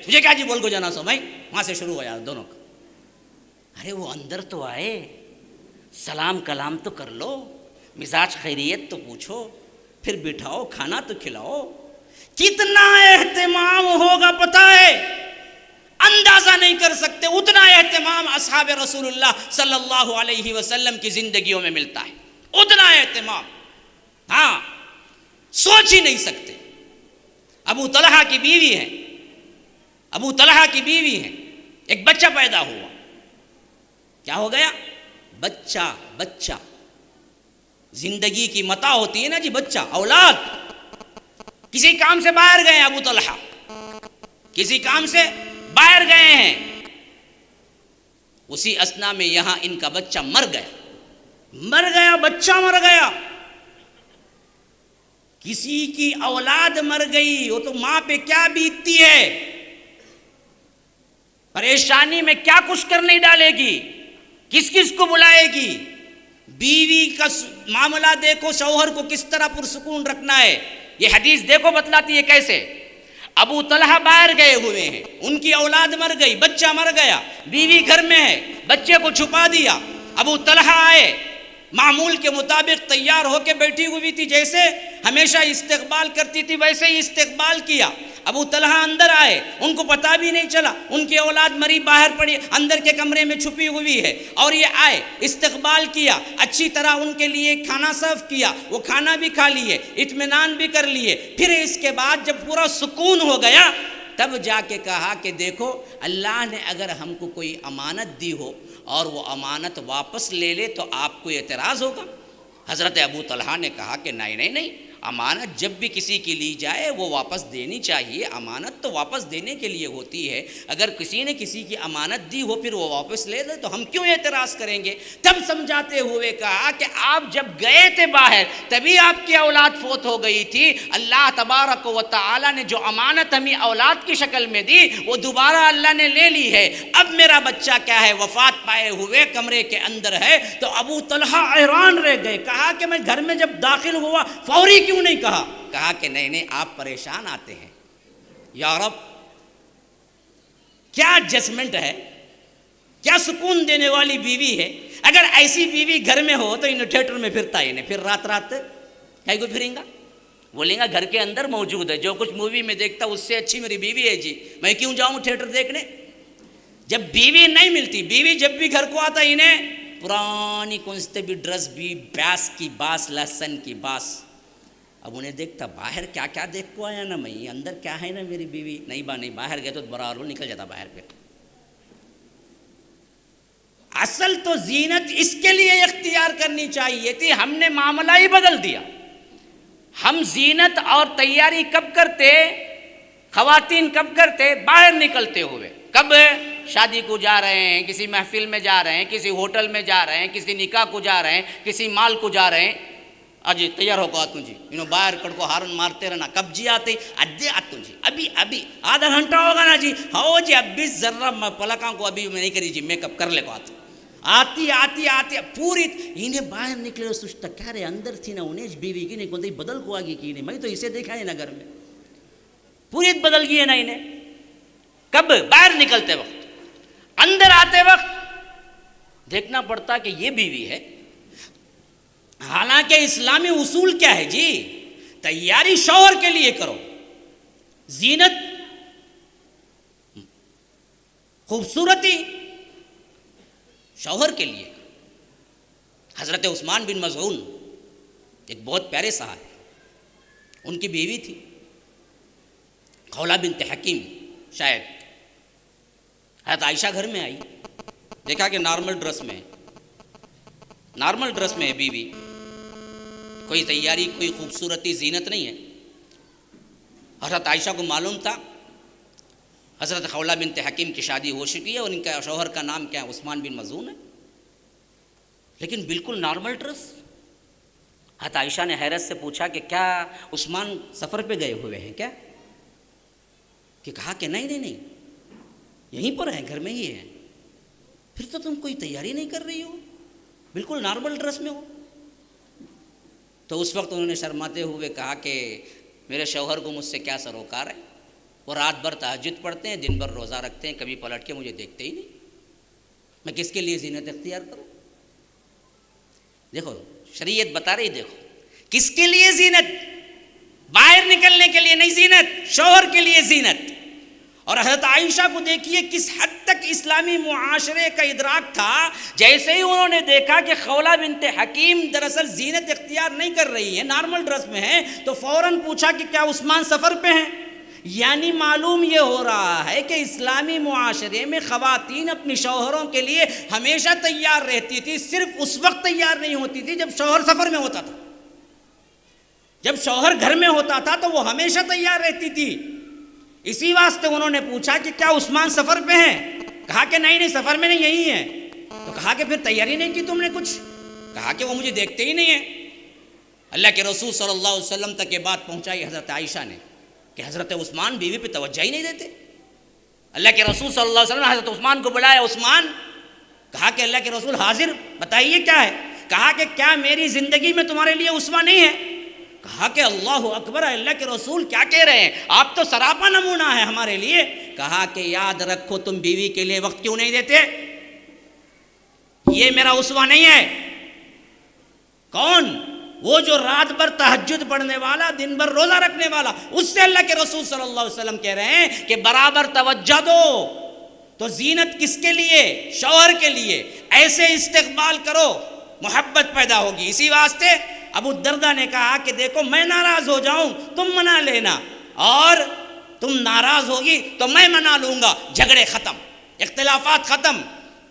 مجھے کیا جی بول کو جانا سو بھائی، وہاں سے شروع ہو جائے دونوں کا۔ ارے وہ اندر تو آئے، سلام کلام تو کر لو، مزاج خیریت تو پوچھو، پھر بٹھاؤ، کھانا تو کھلاؤ۔ کتنا اہتمام ہوگا پتہ ہے، اندازہ نہیں کر سکتے اتنا اہتمام اصحاب رسول اللہ صلی اللہ علیہ وسلم کی زندگیوں میں ملتا ہے، اتنا اہتمام، ہاں سوچ ہی نہیں سکتے۔ ابو طلحہ کی بیوی ہے، ابو طلحہ کی بیوی ہے، ایک بچہ پیدا ہوا، کیا ہو گیا؟ بچہ زندگی کی متاع ہوتی ہے نا جی، بچہ، اولاد۔ کسی کام سے باہر گئے ابو طلحہ، کسی کام سے باہر گئے ہیں، اسی اثنا میں یہاں ان کا بچہ مر گیا، بچہ مر گیا۔ کسی کی اولاد مر گئی، وہ تو ماں پہ کیا بیتتی ہے، پریشانی میں کیا کچھ کر نہیں ڈالے گی، کس کس کو بلائے گی۔ بیوی کا معاملہ دیکھو، شوہر کو کس طرح پرسکون رکھنا ہے، یہ حدیث دیکھو بتلاتی ہے کیسے۔ ابو طلحہ باہر گئے ہوئے ہیں، ان کی اولاد مر گئی، بچہ مر گیا، بیوی گھر میں ہے، بچے کو چھپا دیا۔ ابو طلحہ آئے، معمول کے مطابق تیار ہو کے بیٹھی ہوئی تھی، جیسے ہمیشہ استقبال کرتی تھی ویسے ہی استقبال کیا۔ ابو طلحہ اندر آئے، ان کو پتہ بھی نہیں چلا، ان کی اولاد مری باہر پڑی، اندر کے کمرے میں چھپی ہوئی ہے، اور یہ آئے، استقبال کیا، اچھی طرح ان کے لیے کھانا سرو کیا، وہ کھانا بھی کھا لیے، اطمینان بھی کر لیے۔ پھر اس کے بعد جب پورا سکون ہو گیا، تب جا کے کہا کہ دیکھو، اللہ نے اگر ہم کو کوئی امانت دی ہو اور وہ امانت واپس لے لے تو آپ کو اعتراض ہوگا؟ حضرت ابو طلحہ نے کہا کہ نہیں، امانت جب بھی کسی کی لی جائے وہ واپس دینی چاہیے، امانت تو واپس دینے کے لیے ہوتی ہے، اگر کسی نے کسی کی امانت دی ہو پھر وہ واپس لے لے تو ہم کیوں اعتراض کریں گے؟ تب سمجھاتے ہوئے کہا کہ آپ جب گئے تھے باہر تبھی آپ کی اولاد فوت ہو گئی تھی، اللہ تبارک و تعالی نے جو امانت ہمیں اولاد کی شکل میں دی وہ دوبارہ اللہ نے لے لی ہے، اب میرا بچہ کیا ہے، وفات پائے ہوئے کمرے کے اندر ہے۔ تو ابو طلحہ حیران رہ گئے، کہا کہ میں گھر میں جب داخل ہوا فوری کیوں نہیں کہا کہ نہیں آپ پریشان آتے ہیں، یا رب کیا ججمنٹ ہے، کیا سکون دینے والی بیوی ہے۔ اگر ایسی بیوی گھر میں ہو تو انہیں تھیٹر میں پھرتا ہی نہیں، پھر رات کہیں کو پھریں گا، بولیں گا گھر کے اندر موجود ہے، جو کچھ مووی میں دیکھتا اس سے اچھی میری بیوی ہے جی، میں کیوں جاؤں تھیٹر دیکھنے۔ جب بیوی نہیں ملتی، بیوی جب بھی گھر کو آتا انہیں پرانی کون سے بھی ڈریس بھی، بیاس کی باس، لہسن کی باس، اب انہیں دیکھتا باہر کیا کیا دیکھ کو آیا نا میں، اندر کیا ہے نا میری بیوی، نہیں باہر گئے تو برابر نکل جاتا باہر پہ۔ اصل تو زینت اس کے لیے اختیار کرنی چاہیے تھی، ہم نے معاملہ ہی بدل دیا۔ ہم زینت اور تیاری کب کرتے، خواتین کب کرتے؟ باہر نکلتے ہوئے۔ کب؟ شادی کو جا رہے ہیں، کسی محفل میں جا رہے ہیں، کسی ہوٹل میں جا رہے ہیں، کسی نکاح کو جا رہے ہیں، کسی مال کو جا رہے ہیں، جی تیار ہو کو آتوں جی، باہر کڑ کو ہارن مارتے رہنا، کب جی آتے ادھے آتوں جی، ابھی آدھا گھنٹہ ہوگا نا جی، ہاں جی ابھی ذرا پلکاں کو ابھی میں نہیں کری جی، میک اپ کر لے کو آتی پوری انہیں باہر نکلے سوچتا کیا رہے اندر تھی نا انہیں بیوی کی نہیں کونتی بدل کو آگی کی نہیں، میں تو اسے دیکھا ہے نا گھر میں پوری بدل گئی ہے نا انہیں۔ کب؟ باہر نکلتے وقت، اندر آتے وقت دیکھنا پڑتا کہ یہ بیوی ہے۔ حالانکہ اسلامی اصول کیا ہے جی، تیاری شوہر کے لیے کرو، زینت خوبصورتی شوہر کے لیے۔ حضرت عثمان بن مظعون ایک بہت پیارے صحابی، ان کی بیوی تھی خولہ بنت حکیم، شاید حضرت عائشہ گھر میں آئی، دیکھا کہ نارمل ڈریس میں ہے بیوی، کوئی تیاری کوئی خوبصورتی زینت نہیں ہے۔ حضرت عائشہ کو معلوم تھا حضرت خولہ بنت حکیم کی شادی ہو چکی ہے اور ان کا شوہر کا نام کیا ہے، عثمان بن مظعون ہے، لیکن بالکل نارمل ڈریس۔ حضرت عائشہ نے حیرت سے پوچھا کہ کیا عثمان سفر پہ گئے ہوئے ہیں کیا؟ کہ کہا کہ نہیں یہیں پر ہیں، گھر میں ہی ہیں۔ پھر تو تم کوئی تیاری نہیں کر رہی ہو، بالکل نارمل ڈریس میں ہو۔ تو اس وقت انہوں نے شرماتے ہوئے کہا کہ میرے شوہر کو مجھ سے کیا سروکار ہے، وہ رات بھر تہجد پڑھتے ہیں، دن بھر روزہ رکھتے ہیں، کبھی پلٹ کے مجھے دیکھتے ہی نہیں، میں کس کے لیے زینت اختیار کروں؟ دیکھو شریعت بتا رہی، دیکھو کس کے لیے زینت، باہر نکلنے کے لیے نہیں زینت، شوہر کے لیے زینت۔ اور حضرت عائشہ کو دیکھیے کس حد تک اسلامی معاشرے کا ادراک تھا. جیسے ہی انہوں نے دیکھا کہ خولہ بنت حکیم دراصل زینت اختیار نہیں کر رہی ہے، نارمل ڈریس میں ہے، تو فوراً پوچھا کہ کیا عثمان سفر پہ ہیں. یعنی معلوم یہ ہو رہا ہے کہ اسلامی معاشرے میں خواتین اپنی شوہروں کے لیے ہمیشہ تیار رہتی تھی، صرف اس وقت تیار نہیں ہوتی تھی جب شوہر سفر میں ہوتا تھا. جب شوہر گھر میں ہوتا تھا تو وہ ہمیشہ تیار رہتی تھی. اسی واسطے انہوں نے پوچھا کہ کیا عثمان سفر پہ ہیں؟ کہا کہ نہیں سفر میں نہیں، یہی ہیں. تو کہا کہ پھر تیاری نہیں کی تم نے کچھ؟ کہا کہ وہ مجھے دیکھتے ہی نہیں ہیں. اللہ کے رسول صلی اللہ علیہ وسلم تک یہ بات پہنچائی حضرت عائشہ نے کہ حضرت عثمان بیوی پہ توجہ ہی نہیں دیتے. اللہ کے رسول صلی اللہ علیہ وسلم نے حضرت عثمان کو بلایا. عثمان، کہا کہ اللہ کے رسول حاضر، بتائیے کیا ہے. کہا کہ کیا میری زندگی میں تمہارے لیے عثمان نہیں ہے؟ کہا کہ اللہ اکبر، اللہ کے رسول کیا کہہ رہے ہیں، آپ تو سراپا نمونہ ہے ہمارے لیے. کہا کہ یاد رکھو تم بیوی کے لیے وقت کیوں نہیں دیتے؟ یہ میرا عثمان نہیں ہے. کون؟ وہ جو رات بھر تہجد پڑھنے والا، دن بھر روزہ رکھنے والا. اس سے اللہ کے رسول صلی اللہ علیہ وسلم کہہ رہے ہیں کہ برابر توجہ دو. تو زینت کس کے لیے؟ شوہر کے لیے. ایسے استقبال کرو، محبت پیدا ہوگی. اسی واسطے ابو الدرداء نے کہا کہ دیکھو میں ناراض ہو جاؤں تم منا لینا، اور تم ناراض ہوگی تو میں منا لوں گا. جھگڑے ختم، اختلافات ختم،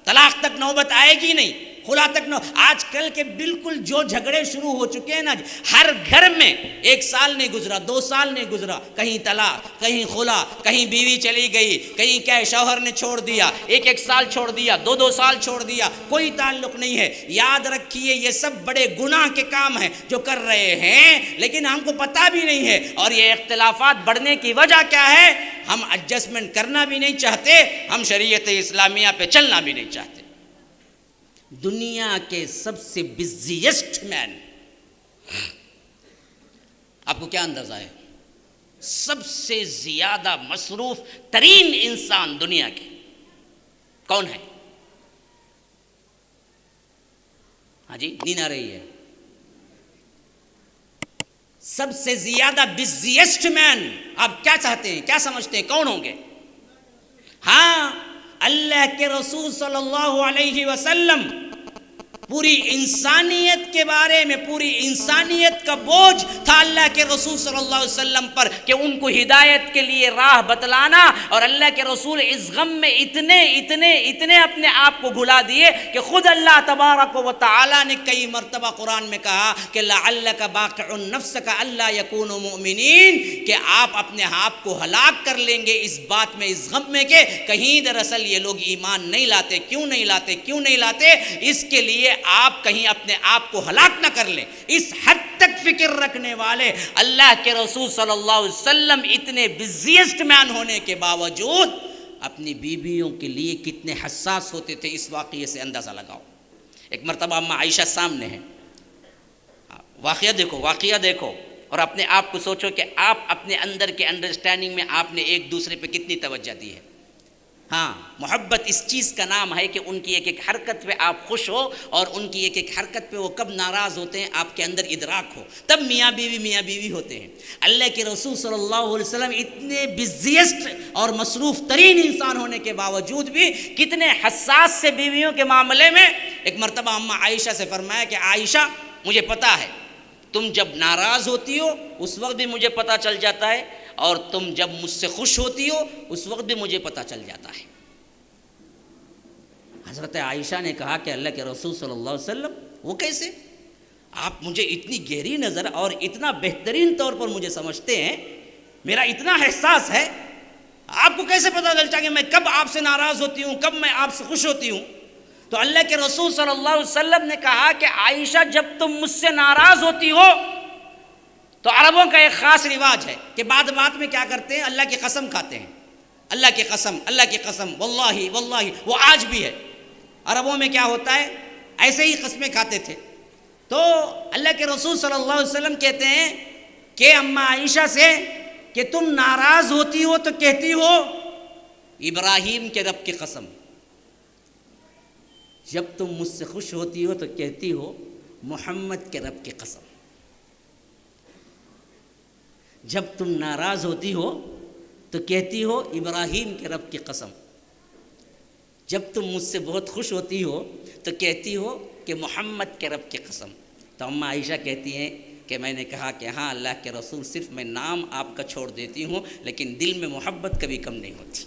طلاق تک نوبت آئے گی نہیں، خلا تک نو. آج کل کے بالکل جو جھگڑے شروع ہو چکے ہیں نا، ہر گھر میں 1 سال نہیں گزرا، 2 سال نہیں گزرا، کہیں طلاق، کہیں خلا، کہیں بیوی چلی گئی، کہیں کیا شوہر نے چھوڑ دیا، 1 سال چھوڑ دیا، 2 سال چھوڑ دیا، کوئی تعلق نہیں ہے. یاد رکھیے یہ سب بڑے گناہ کے کام ہیں جو کر رہے ہیں، لیکن ہم کو پتہ بھی نہیں ہے. اور یہ اختلافات بڑھنے کی وجہ کیا ہے؟ ہم ایڈجسٹمنٹ کرنا بھی نہیں چاہتے، ہم شریعت اسلامیہ پہ چلنا بھی نہیں چاہتے. دنیا کے سب سے بزیسٹ مین، آپ کو کیا اندازہ ہے؟ سب سے زیادہ مصروف ترین انسان دنیا کے کون ہے؟ ہاں جی، نیند آ رہی ہے؟ سب سے زیادہ بزیسٹ مین آپ کیا چاہتے ہیں، کیا سمجھتے ہیں کون ہوں گے؟ ہاں، اللہ کے رسول صلی اللہ علیہ وسلم پوری انسانیت کے بارے میں، پوری انسانیت کا بوجھ تھا اللہ کے رسول صلی اللہ علیہ وسلم پر کہ ان کو ہدایت کے لیے راہ بتلانا. اور اللہ کے رسول اس غم میں اتنے اپنے آپ کو بھلا دیے کہ خود اللہ تبارک و تعالی نے کئی مرتبہ قرآن میں کہا کہ لعلک باقع نفسک الا یکونوا مؤمنین، کہ آپ اپنے آپ کو ہلاک کر لیں گے اس بات میں، اس غم میں کہ کہیں دراصل یہ لوگ ایمان نہیں لاتے. کیوں نہیں لاتے؟ اس کے لیے آپ کہیں اپنے آپ کو ہلاک نہ کر لیں. اس حد تک فکر رکھنے والے اللہ کے رسول صلی اللہ علیہ وسلم اتنے بزیسٹ مین ہونے کے باوجود اپنی بیویوں کے لیے کتنے حساس ہوتے تھے، اس واقعے سے اندازہ لگاؤ. ایک مرتبہ اماں عائشہ سامنے ہے، واقعہ دیکھو اور اپنے آپ کو سوچو کہ آپ اپنے اندر کے انڈرسٹینڈنگ میں آپ نے ایک دوسرے پہ کتنی توجہ دی ہے. ہاں، محبت اس چیز کا نام ہے کہ ان کی ایک حرکت پہ آپ خوش ہو، اور ان کی ایک حرکت پہ وہ کب ناراض ہوتے ہیں آپ کے اندر ادراک ہو، تب میاں بیوی ہوتے ہیں. اللہ کے رسول صلی اللہ علیہ وسلم اتنے بزیسٹ اور مصروف ترین انسان ہونے کے باوجود بھی کتنے حساس سے بیویوں کے معاملے میں. ایک مرتبہ اماں عائشہ سے فرمایا کہ عائشہ، مجھے پتا ہے تم جب ناراض ہوتی ہو اس وقت بھی مجھے پتہ چل جاتا ہے، اور تم جب مجھ سے خوش ہوتی ہو اس وقت بھی مجھے پتہ چل جاتا ہے. حضرت عائشہ نے کہا کہ اللہ کے رسول صلی اللہ علیہ وسلم وہ کیسے؟ آپ مجھے اتنی گہری نظر اور اتنا بہترین طور پر مجھے سمجھتے ہیں، میرا اتنا احساس ہے، آپ کو کیسے پتہ چلتا کہ میں کب آپ سے ناراض ہوتی ہوں، کب میں آپ سے خوش ہوتی ہوں؟ تو اللہ کے رسول صلی اللہ علیہ وسلم نے کہا کہ عائشہ، جب تم مجھ سے ناراض ہوتی ہو تو عربوں کا ایک خاص رواج ہے کہ بعد میں کیا کرتے ہیں؟ اللہ کی قسم کھاتے ہیں. اللہ کی قسم واللہ، وہ آج بھی ہے. عربوں میں کیا ہوتا ہے؟ ایسے ہی قسمیں کھاتے تھے. تو اللہ کے رسول صلی اللہ علیہ وسلم کہتے ہیں کہ اماں عائشہ سے کہ تم ناراض ہوتی ہو تو کہتی ہو ابراہیم کے رب کی قسم، جب تم مجھ سے خوش ہوتی ہو تو کہتی ہو محمد کے رب کی قسم. جب تم ناراض ہوتی ہو تو کہتی ہو ابراہیم کے رب کی قسم. جب تم مجھ سے بہت خوش ہوتی ہو تو کہتی ہو کہ محمد کے رب کی قسم. تو اماں عائشہ کہتی ہیں کہ میں نے کہا کہ ہاں اللہ کے رسول، صرف میں نام آپ کا چھوڑ دیتی ہوں لیکن دل میں محبت کبھی کم نہیں ہوتی.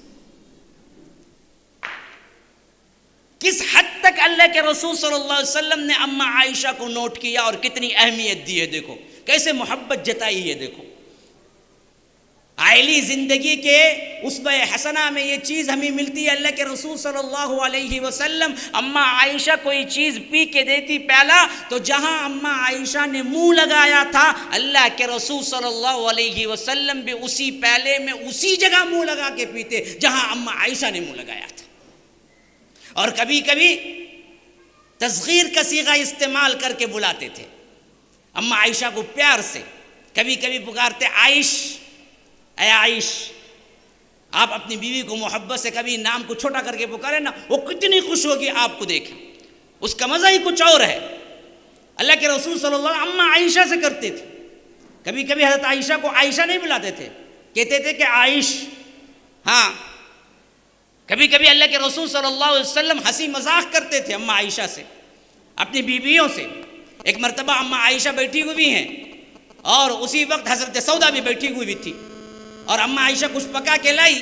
کس حد تک اللہ کے رسول صلی اللہ علیہ وسلم نے اماں عائشہ کو نوٹ کیا اور کتنی اہمیت دی ہے. دیکھو کیسے محبت جتائی ہے. دیکھو عائلی زندگی کے اسوہ حسنہ میں یہ چیز ہمیں ملتی ہے. اللہ کے رسول صلی اللہ علیہ وسلم اماں عائشہ کوئی چیز پی کے دیتی پیالہ، تو جہاں اماں عائشہ نے منہ لگایا تھا اللہ کے رسول صلی اللہ علیہ وسلم بھی اسی پیالے میں اسی جگہ منہ لگا کے پیتے جہاں اماں عائشہ نے منہ لگایا تھا. اور کبھی کبھی تصغیر کا صیغہ استعمال کر کے بلاتے تھے اماں عائشہ کو پیار سے. کبھی کبھی پکارتے عائش، اے عائش. آپ اپنی بیوی کو محبت سے کبھی نام کو چھوٹا کر کے پکارے نا، وہ کتنی خوش ہوگی آپ کو دیکھیں. اس کا مزہ ہی کچھ اور ہے. اللہ کے رسول صلی اللہ علیہ وسلم اماں عائشہ سے کرتے تھے. کبھی کبھی حضرت عائشہ کو عائشہ نہیں بلاتے تھے، کہتے تھے کہ عائش. ہاں کبھی کبھی اللہ کے رسول صلی اللہ علیہ وسلم ہنسی مذاق کرتے تھے اماں عائشہ سے، اپنی بیویوں سے. ایک مرتبہ اماں عائشہ بیٹھی ہوئی ہیں اور اسی وقت حضرت سودا بھی بیٹھی ہوئی تھی، اور اماں عائشہ کچھ پکا کے لائی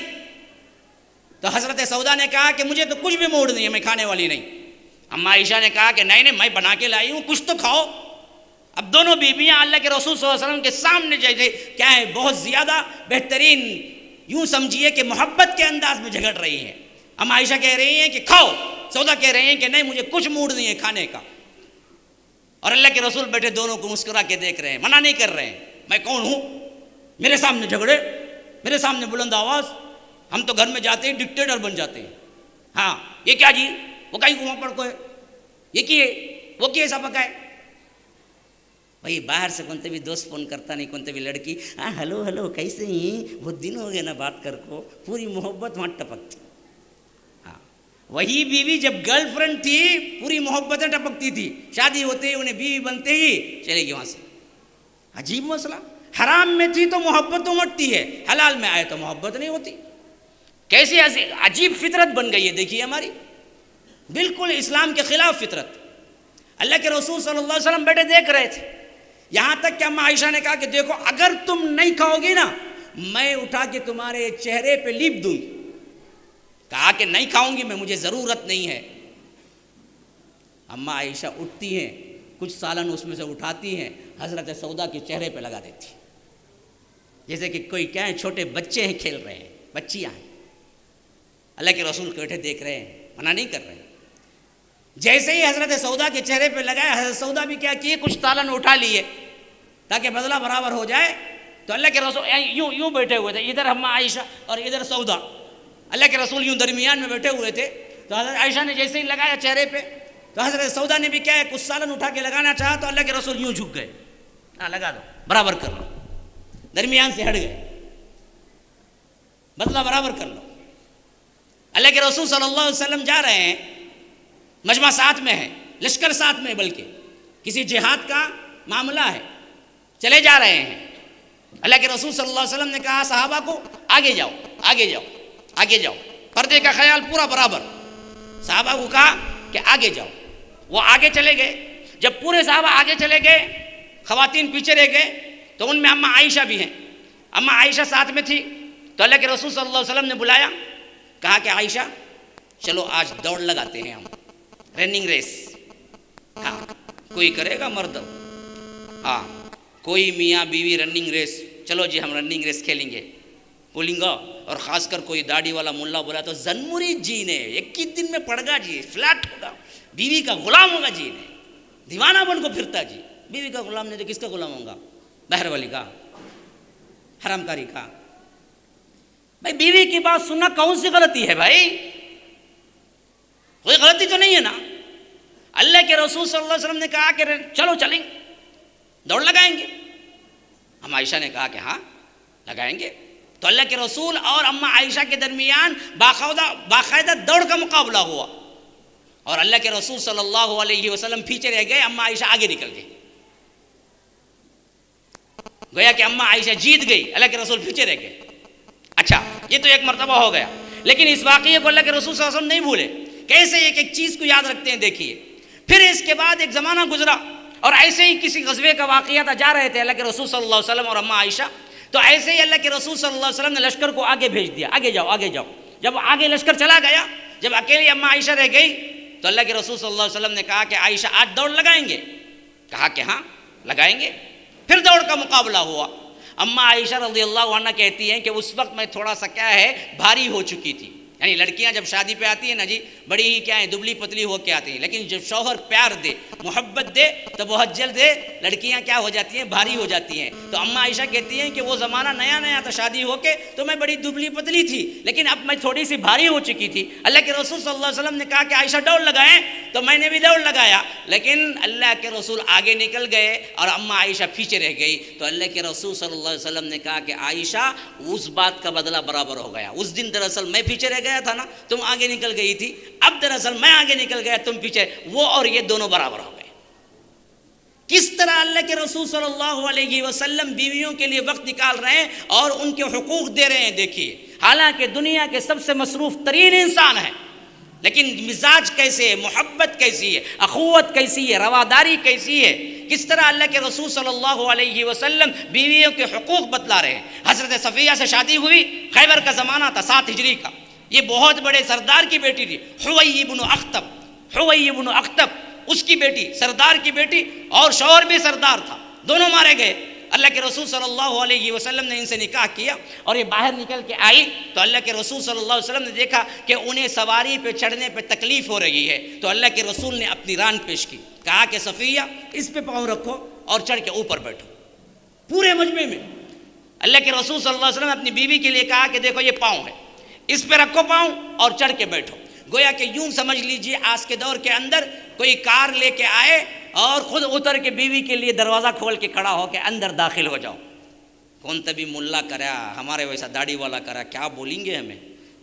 تو حضرت سودا نے کہا کہ مجھے تو کچھ بھی موڈ نہیں ہے، میں کھانے والی نہیں. اماں عائشہ نے کہا کہ نہیں میں بنا کے لائی ہوں، کچھ تو کھاؤ. اب دونوں بیویاں اللہ کے رسول صلی اللہ علیہ وسلم کے سامنے جیسے کیا ہے بہت زیادہ بہترین، یوں سمجھیے کہ محبت کے انداز میں جھگڑ رہی ہیں. اماں عائشہ کہہ رہی ہیں کہ کھاؤ، سودا کہہ رہے ہیں کہ نہیں مجھے کچھ موڈ نہیں ہے کھانے کا. اور اللہ کے رسول بیٹھے دونوں کو مسکرا کے دیکھ رہے ہیں، منع نہیں کر رہے ہیں. میں کون ہوں میرے سامنے جھگڑے، میرے سامنے بلند آواز؟ ہم تو گھر میں جاتے ہیں ڈکٹیٹر بن جاتے ہیں. ہاں یہ کیا جی، وہ کہیں وہاں پر کوئی یہ کیے وہ کیے ایسا پکائے. بھائی باہر سے کونتے بھی دوست فون کرتا نہیں، کونتے بھی لڑکی ہاں ہلو ہلو کیسے ہیں، بہت دن ہو گئے نا بات کر کو، پوری محبت وہاں ٹپکتی. ہاں وہی بیوی جب گرل فرینڈ تھی پوری محبتیں ٹپکتی تھی، شادی ہوتے ہی انہیں بیوی بنتے ہی چلے گی وہاں سے. عجیب مسئلہ. حرام میں تھی تو محبت تو مٹتی ہے، حلال میں آئے تو محبت نہیں ہوتی. کیسی عجیب فطرت بن گئی ہے. دیکھیے ہماری بالکل اسلام کے خلاف فطرت. اللہ کے رسول صلی اللہ علیہ وسلم بیٹے دیکھ رہے تھے، یہاں تک کہ اماں عائشہ نے کہا کہ دیکھو اگر تم نہیں کھاؤ گی نا میں اٹھا کے تمہارے چہرے پہ لیپ دوں گی. کہا کہ نہیں کھاؤں گی میں، مجھے ضرورت نہیں ہے. اماں عائشہ اٹھتی ہیں، کچھ سالن اس میں سے اٹھاتی ہیں، حضرت سودا کے چہرے پہ لگا دیتی، جیسے کہ کوئی کیا ہے چھوٹے بچے ہیں کھیل رہے ہیں، بچیاں ہیں. اللہ کے رسول بیٹھے دیکھ رہے ہیں، منع نہیں کر رہے ہیں. جیسے ہی حضرت سودا کے چہرے پہ لگایا، حضرت سودا بھی کیا کیے کچھ سالن اٹھا لیے تاکہ بدلہ برابر ہو جائے. تو اللہ کے رسول یوں بیٹھے ہوئے تھے، ادھر اماں عائشہ اور ادھر سودا. اللہ کے رسول یوں درمیان میں بیٹھے ہوئے تھے. تو حضرت عائشہ نے جیسے ہی لگایا چہرے پہ تو حضرت سودا نے بھی کیا ہے کچھ سالن اٹھا کے لگانا چاہا تو اللہ کے رسول یوں جھک گئے، ہاں لگا دو برابر کر لو، درمیان سے ہٹ گئے، بدلہ برابر کر لو. اللہ کے رسول صلی اللہ علیہ وسلم جا رہے ہیں، مجمع ساتھ میں ہے، لشکر ساتھ میں، بلکہ کسی جہاد کا معاملہ ہے، چلے جا رہے ہیں. اللہ کے رسول صلی اللہ علیہ وسلم نے کہا صحابہ کو آگے جاؤ آگے جاؤ آگے جاؤ، پردے کا خیال پورا برابر. صحابہ کو کہا کہ آگے جاؤ، وہ آگے چلے گئے. جب پورے صحابہ آگے چلے گئے، خواتین پیچھے رہ گئے، تو ان میں اماں عائشہ بھی ہیں. اماں عائشہ ساتھ میں تھی. تو اللہ کے رسول صلی اللہ علیہ وسلم نے بلایا، کہا کہ عائشہ چلو آج دوڑ لگاتے ہیں، ہم رننگ ریس. ہاں کوئی کرے گا مرد، ہاں کوئی میاں بیوی رننگ ریس، چلو جی ہم رننگ ریس کھیلیں گے بولیں گا. اور خاص کر کوئی داڑھی والا ملا بولا تو زنموری جی نے ایک ہی دن میں پڑ گا جی، فلیٹ ہوگا، بیوی کا غلام ہوگا جی نے، دیوانہ بن کو پھرتا جی. بیوی کا غلام نہیں تو کس کا غلام ہوگا؟ بہر والی کا، حرام کاری کا. بھائی بیوی کی بات سننا کون سی غلطی ہے بھائی؟ کوئی غلطی تو نہیں ہے نا. اللہ کے رسول صلی اللہ علیہ وسلم نے کہا کہ چلو چلیں دوڑ لگائیں گے. ہم عائشہ نے کہا کہ ہاں لگائیں گے. تو اللہ کے رسول اور اماں عائشہ کے درمیان باقاعدہ دوڑ کا مقابلہ ہوا، اور اللہ کے رسول صلی اللہ علیہ وسلم پیچھے رہ گئے، اماں عائشہ آگے نکل گئی. گویا کہ اماں عائشہ جیت گئی، اللہ کے رسول پیچھے رہ گئے. اچھا یہ تو ایک مرتبہ ہو گیا، لیکن اس واقعے کو اللہ کے رسول صلی اللہ علیہ وسلم نہیں بھولے، کیسے ایک ایک چیز کو یاد رکھتے ہیں دیکھیے۔ پھر اس کے بعد ایک زمانہ گزرا اور ایسے ہی کسی غزوے کا واقعہ تھا، جا رہے تھے اللہ کے رسول صلی اللہ علیہ وسلم اور اماں عائشہ، تو ایسے ہی اللہ کے رسول صلی اللہ علیہ وسلم نے لشکر کو آگے بھیج دیا، آگے جاؤ آگے جاؤ۔ جب آگے لشکر چلا گیا، جب اکیلی اماں عائشہ رہ گئی تو اللہ کے رسول صلی اللہ علیہ وسلم نے کہا کہ عائشہ آج دوڑ لگائیں گے؟ کہا کہ ہاں لگائیں گے۔ پھر دوڑ کا مقابلہ ہوا۔ اماں عائشہ رضی اللہ عنہ کہتی ہیں کہ اس وقت میں تھوڑا سا کیا ہے بھاری ہو چکی تھی، یعنی لڑکیاں جب شادی پہ آتی ہیں نا جی بڑی ہی کیا ہے دبلی پتلی ہو کے آتی ہیں، لیکن جب شوہر پیار دے محبت دے تو بہت جلد لڑکیاں کیا ہو جاتی ہیں بھاری ہو جاتی ہیں۔ تو اماں عائشہ کہتی ہیں کہ وہ زمانہ نیا نیا تھا شادی ہو کے، تو میں بڑی دبلی پتلی تھی، لیکن اب میں تھوڑی سی بھاری ہو چکی تھی۔ اللہ کے رسول صلی اللہ علیہ وسلم نے کہا کہ عائشہ دوڑ لگائیں، تو میں نے بھی دوڑ لگایا، لیکن اللہ کے رسول آگے نکل گئے اور اماں عائشہ پیچھے رہ گئی۔ تو اللہ کے رسول صلی اللہ علیہ وسلم نے کہا کہ عائشہ اس بات کا بدلہ برابر ہو گیا، اس دن دراصل میں پیچھے رہ گیا تھا نا، تم آگے نکل گئی تھی، اب دراصل میں آگے نکل گیا تم پیچھے، وہ اور یہ دونوں برابر ہو گئے۔ کس طرح اللہ کے رسول صلی اللہ علیہ وسلم بیویوں کے لیے وقت نکال رہے ہیں اور ان کے حقوق دے رہے ہیں، دیکھیے حالانکہ دنیا کے سب سے مصروف ترین انسان ہے، لیکن مزاج کیسے ہے، محبت کیسی ہے، اخوت کیسی ہے، رواداری کیسی ہے، کس طرح اللہ کے رسول صلی اللہ علیہ وسلم بیویوں کے حقوق بتلا رہے ہیں۔ حضرت صفیہ سے شادی ہوئی، خیبر کا زمانہ تھا 7 ہجری کا، یہ بہت بڑے سردار کی بیٹی تھی، حوی بن اخطب اس کی بیٹی، سردار کی بیٹی، اور شوہر بھی سردار تھا، دونوں مارے گئے۔ اللہ کے رسول صلی اللہ علیہ وسلم نے ان سے نکاح کیا اور یہ باہر نکل کے آئی تو اللہ کے رسول صلی اللہ علیہ وسلم نے دیکھا کہ انہیں سواری پہ چڑھنے پہ تکلیف ہو رہی ہے، تو اللہ کے رسول نے اپنی ران پیش کی، کہا کہ صفیہ اس پہ پاؤں رکھو اور چڑھ کے اوپر بیٹھو۔ پورے مجمع میں اللہ کے رسول صلی اللہ علیہ وسلم نے اپنی بیوی کے لیے کہا کہ دیکھو یہ پاؤں ہے، اس پہ رکھو پاؤں اور چڑھ کے بیٹھو۔ گویا کہ یوں سمجھ لیجئے آج کے دور کے اندر کوئی کار لے کے آئے اور خود اتر کے بیوی کے لیے دروازہ کھول کے کھڑا ہو کے اندر داخل ہو جاؤ۔ کون تبھی ملا کرا ہمارے ویسا داڑھی والا کرا، کیا بولیں گے ہمیں،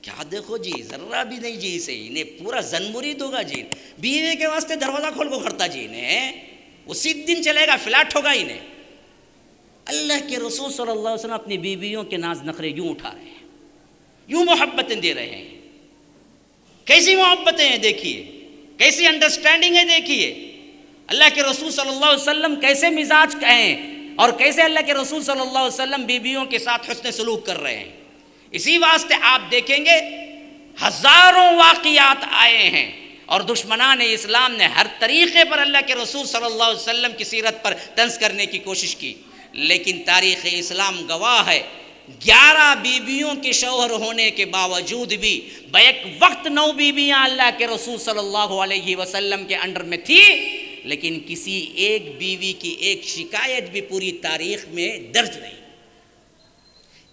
کیا دیکھو جی ذرا بھی نہیں جی، اسے انہیں پورا زنبرید ہوگا جی، بیوی کے واسطے دروازہ کھول کو کھڑتا جی، انہیں اسی دن چلے گا، فلیٹ ہوگا انہیں۔ اللہ کے رسول صلی اللہ علیہ وسلم اپنی بیویوں کے ناز نخرے یوں اٹھا رہے ہیں، یوں محبتیں دے رہے ہیں۔ کیسی محبتیں ہیں دیکھیے، کیسی انڈرسٹینڈنگ ہے دیکھیے، اللہ کے رسول صلی اللہ علیہ وسلم کیسے مزاج کہیں اور کیسے اللہ کے رسول صلی اللہ علیہ وسلم بیویوں کے ساتھ حسن سلوک کر رہے ہیں۔ اسی واسطے آپ دیکھیں گے ہزاروں واقعات آئے ہیں اور دشمنان اسلام نے ہر طریقے پر اللہ کے رسول صلی اللہ علیہ وسلم کی سیرت پر طنز کرنے کی کوشش کی، لیکن تاریخ اسلام گواہ ہے 11 بیویوں کے شوہر ہونے کے باوجود بھی بیک وقت 9 بیویاں اللہ کے رسول صلی اللہ علیہ وسلم کے انڈر میں تھی، لیکن کسی ایک بیوی کی ایک شکایت بھی پوری تاریخ میں درج نہیں۔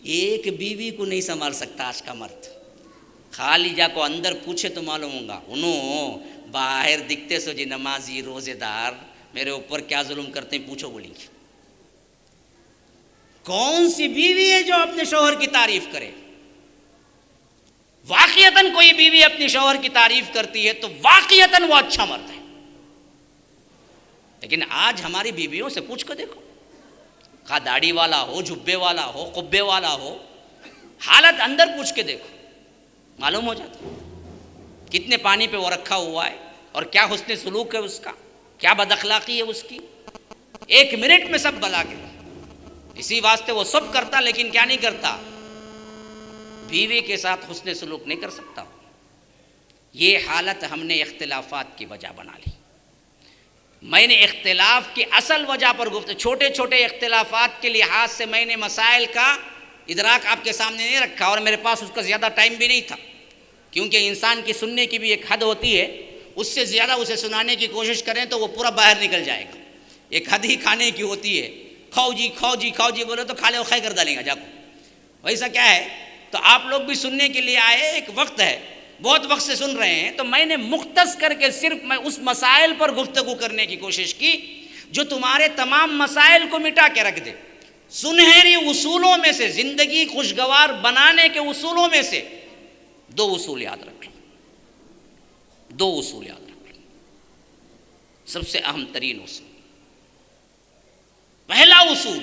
ایک بیوی کو نہیں سنبھال سکتا آج کا مرد، خالی جا کو اندر پوچھے تو معلوم ہوگا، انہوں باہر دکھتے سو جی نمازی روزے دار، میرے اوپر کیا ظلم کرتے ہیں پوچھو بولیں گے۔ کون سی بیوی ہے جو اپنے شوہر کی تعریف کرے؟ واقعتاً کوئی بیوی اپنے شوہر کی تعریف کرتی ہے تو واقعتاً وہ اچھا مرد ہے، لیکن آج ہماری بیویوں سے پوچھ کر دیکھو، خواہ داڑھی والا ہو، جبے والا ہو، قبے والا ہو، حالت اندر پوچھ کے دیکھو معلوم ہو جاتا کتنے پانی پہ وہ رکھا ہوا ہے اور کیا حسن سلوک ہے اس کا، کیا بد اخلاقی ہے اس کی، 1 منٹ میں سب بلا کے۔ اسی واسطے وہ سب کرتا لیکن کیا نہیں کرتا، بیوی کے ساتھ حسن سلوک نہیں کر سکتا۔ یہ حالت ہم نے اختلافات کی وجہ بنا لی۔ میں نے اختلاف کی اصل وجہ پر گفتگو، چھوٹے چھوٹے اختلافات کے لحاظ سے میں نے مسائل کا ادراک آپ کے سامنے نہیں رکھا اور میرے پاس اس کا زیادہ ٹائم بھی نہیں تھا، کیونکہ انسان کی سننے کی بھی ایک حد ہوتی ہے، اس سے زیادہ اسے سنانے کی کوشش کریں تو وہ پورا باہر نکل جائے گا۔ ایک حد ہی کھانے کی ہوتی ہے، کھاؤ جی کھاؤ جی کھاؤ جی بولے تو کھا لے وہ کھائی کر ڈالیں گا جاکو، ویسا کیا ہے۔ تو آپ لوگ بھی سننے کے لیے آئے، ایک وقت ہے، بہت وقت سے سن رہے ہیں، تو میں نے مختص کر کے صرف میں اس مسائل پر گفتگو کرنے کی کوشش کی جو تمہارے تمام مسائل کو مٹا کے رکھ دے۔ سنہری اصولوں میں سے، زندگی خوشگوار بنانے کے اصولوں میں سے 2 اصول یاد رکھ لو، 2 اصول یاد رکھ لو، سب سے اہم ترین اصول۔ پہلا اصول،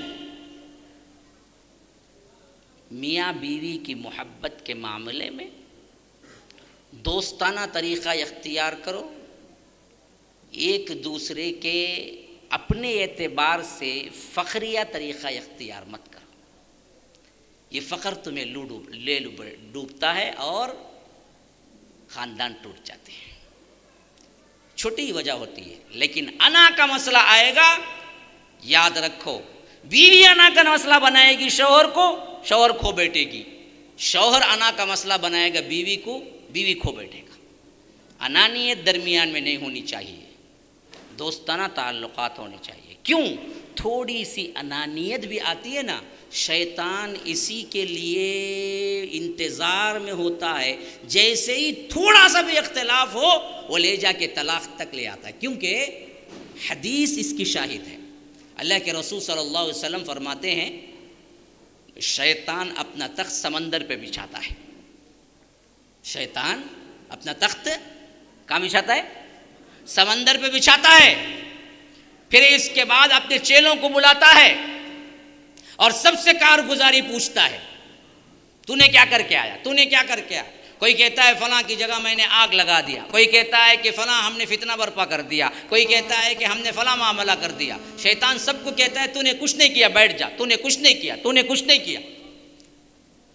میاں بیوی کی محبت کے معاملے میں دوستانہ طریقہ اختیار کرو، ایک دوسرے کے اپنے اعتبار سے فخریہ طریقہ اختیار مت کرو، یہ فخر تمہیں ڈوبتا ہے اور خاندان ٹوٹ جاتے ہیں، چھوٹی وجہ ہوتی ہے۔ لیکن انا کا مسئلہ آئے گا، یاد رکھو، بیوی انا کا مسئلہ بنائے گی شوہر کو، شوہر کھو بیٹھے گی، شوہر انا کا مسئلہ بنائے گا بیوی کو، بیوی کھو بیٹھے گا۔ انانیت درمیان میں نہیں ہونی چاہیے، دوستانہ تعلقات ہونے چاہیے۔ کیوں؟ تھوڑی سی انانیت بھی آتی ہے نا، شیطان اسی کے لیے انتظار میں ہوتا ہے، جیسے ہی تھوڑا سا بھی اختلاف ہو وہ لے جا کے طلاق تک لے آتا ہے، کیونکہ حدیث اس کی شاہد ہے۔ اللہ کے رسول صلی اللہ علیہ وسلم فرماتے ہیں شیطان اپنا تخت سمندر پہ بچھاتا ہے، شیطان اپنا تخت کہاں بچھاتا ہے؟ سمندر پہ بچھاتا ہے، پھر اس کے بعد اپنے چیلوں کو بلاتا ہے اور سب سے کارگزاری پوچھتا ہے، تو نے کیا کر کے آیا، تو نے کیا کر کے آیا؟ کوئی کہتا ہے فلاں کی جگہ میں نے آگ لگا دیا، کوئی کہتا ہے کہ فلاں ہم نے فتنہ برپا کر دیا، کوئی کہتا ہے کہ ہم نے فلاں معاملہ کر دیا۔ شیطان سب کو کہتا ہے تو نے کچھ نہیں کیا، بیٹھ جا، تو نے کچھ نہیں کیا، تو نے کچھ نہیں کیا۔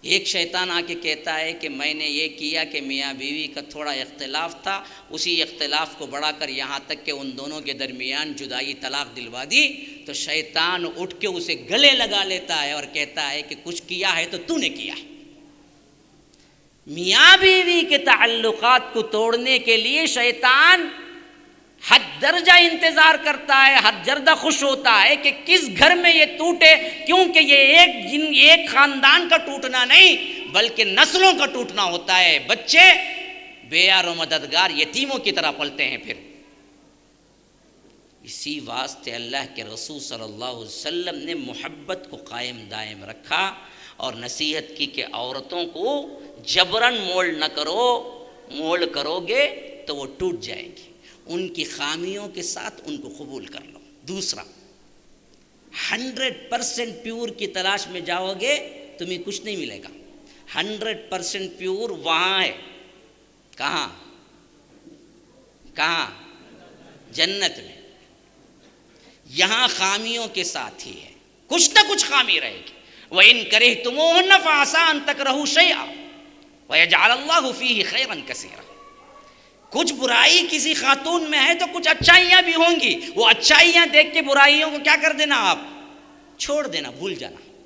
ایک شیطان آ کے کہتا ہے کہ میں نے یہ کیا کہ میاں بیوی کا تھوڑا اختلاف تھا، اسی اختلاف کو بڑھا کر یہاں تک کہ ان دونوں کے درمیان جدائی طلاق دلوا دی، تو شیطان اٹھ کے اسے گلے لگا لیتا ہے اور کہتا ہے کہ کچھ کیا ہے تو تو نے کیا ہے۔ میاں بیوی کے تعلقات کو توڑنے کے لیے شیطان حد درجہ انتظار کرتا ہے، حد درجہ خوش ہوتا ہے کہ کس گھر میں یہ ٹوٹے، کیونکہ یہ ایک خاندان کا ٹوٹنا نہیں بلکہ نسلوں کا ٹوٹنا ہوتا ہے۔ بچے بے یار و مددگار یتیموں کی طرح پلتے ہیں۔ پھر اسی واسطے اللہ کے رسول صلی اللہ علیہ وسلم نے محبت کو قائم دائم رکھا اور نصیحت کی کہ عورتوں کو جبراً مولڈ نہ کرو، مولڈ کرو گے تو وہ ٹوٹ جائیں گی، ان کی خامیوں کے ساتھ ان کو قبول کر لو۔ دوسرا، 100% پیور کی تلاش میں جاؤ گے تمہیں کچھ نہیں ملے گا۔ 100% پیور وہاں ہے، کہاں؟ کہاں؟ جنت میں۔ یہاں خامیوں کے ساتھ ہی ہے، کچھ نہ کچھ خامی رہے گی۔ وَإِن كَرِهْتُمُوهُنَّ فَعَسَىٰ أَن تَكْرَهُوا شَيْئًا وَيَجْعَلَ اللَّهُ فِيهِ خَيْرًا كَثِيرًا۔ کچھ برائی کسی خاتون میں ہے تو کچھ اچھائیاں بھی ہوں گی، وہ اچھائیاں دیکھ کے برائیوں کو کیا کر دینا، آپ چھوڑ دینا، بھول جانا۔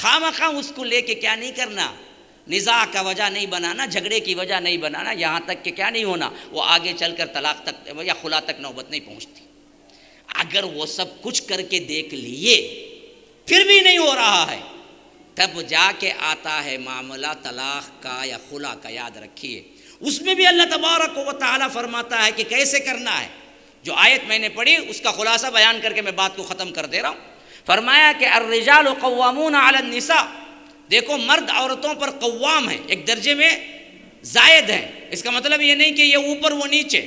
خواہ اس کو لے کے کیا نہیں کرنا، نزاع کا وجہ نہیں بنانا، جھگڑے کی وجہ نہیں بنانا، یہاں تک کہ کیا نہیں ہونا، وہ آگے چل کر طلاق تک یا خلا تک نوبت نہیں پہنچتی۔ اگر وہ سب کچھ کر کے دیکھ لیے پھر بھی نہیں ہو رہا ہے، تب جا کے آتا ہے معاملہ طلاق کا یا خلا کا۔ یاد رکھیے، اس میں بھی اللہ تبارک و تعالیٰ فرماتا ہے کہ کیسے کرنا ہے۔ جو آیت میں نے پڑھی اس کا خلاصہ بیان کر کے میں بات کو ختم کر دے رہا ہوں۔ فرمایا کہ الرجال قوامون علی النساء، دیکھو مرد عورتوں پر قوام ہیں، ایک درجے میں زائد ہیں۔ اس کا مطلب یہ نہیں کہ یہ اوپر وہ نیچے،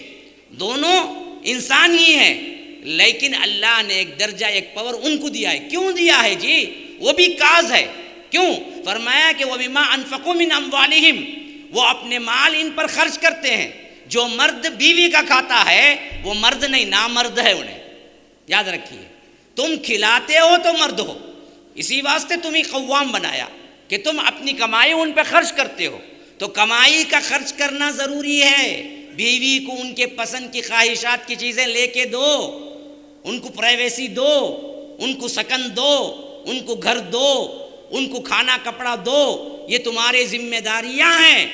دونوں انسان ہی ہیں، لیکن اللہ نے ایک درجہ، ایک پاور ان کو دیا ہے۔ کیوں دیا ہے جی؟ وہ بھی کاز ہے۔ کیوں؟ فرمایا کہ وَبِمَا أَنفَقُوا مِنْ أَمْوَالِهِمْ، وہ اپنے مال ان پر خرچ کرتے ہیں۔ جو مرد بیوی کا کھاتا ہے وہ مرد نہیں، نامرد ہے انہیں۔ یاد رکھیے، تم کھلاتے ہو تو مرد ہو، اسی واسطے تمہیں قوام بنایا کہ تم اپنی کمائی ان پہ خرچ کرتے ہو، تو کمائی کا خرچ کرنا ضروری ہے۔ بیوی کو ان کے پسند کی خواہشات کی چیزیں لے کے دو، ان کو پرائیویسی دو، ان کو سکن دو، ان کو گھر دو، ان کو کھانا کپڑا دو، یہ تمہاری ذمہ داریاں ہیں،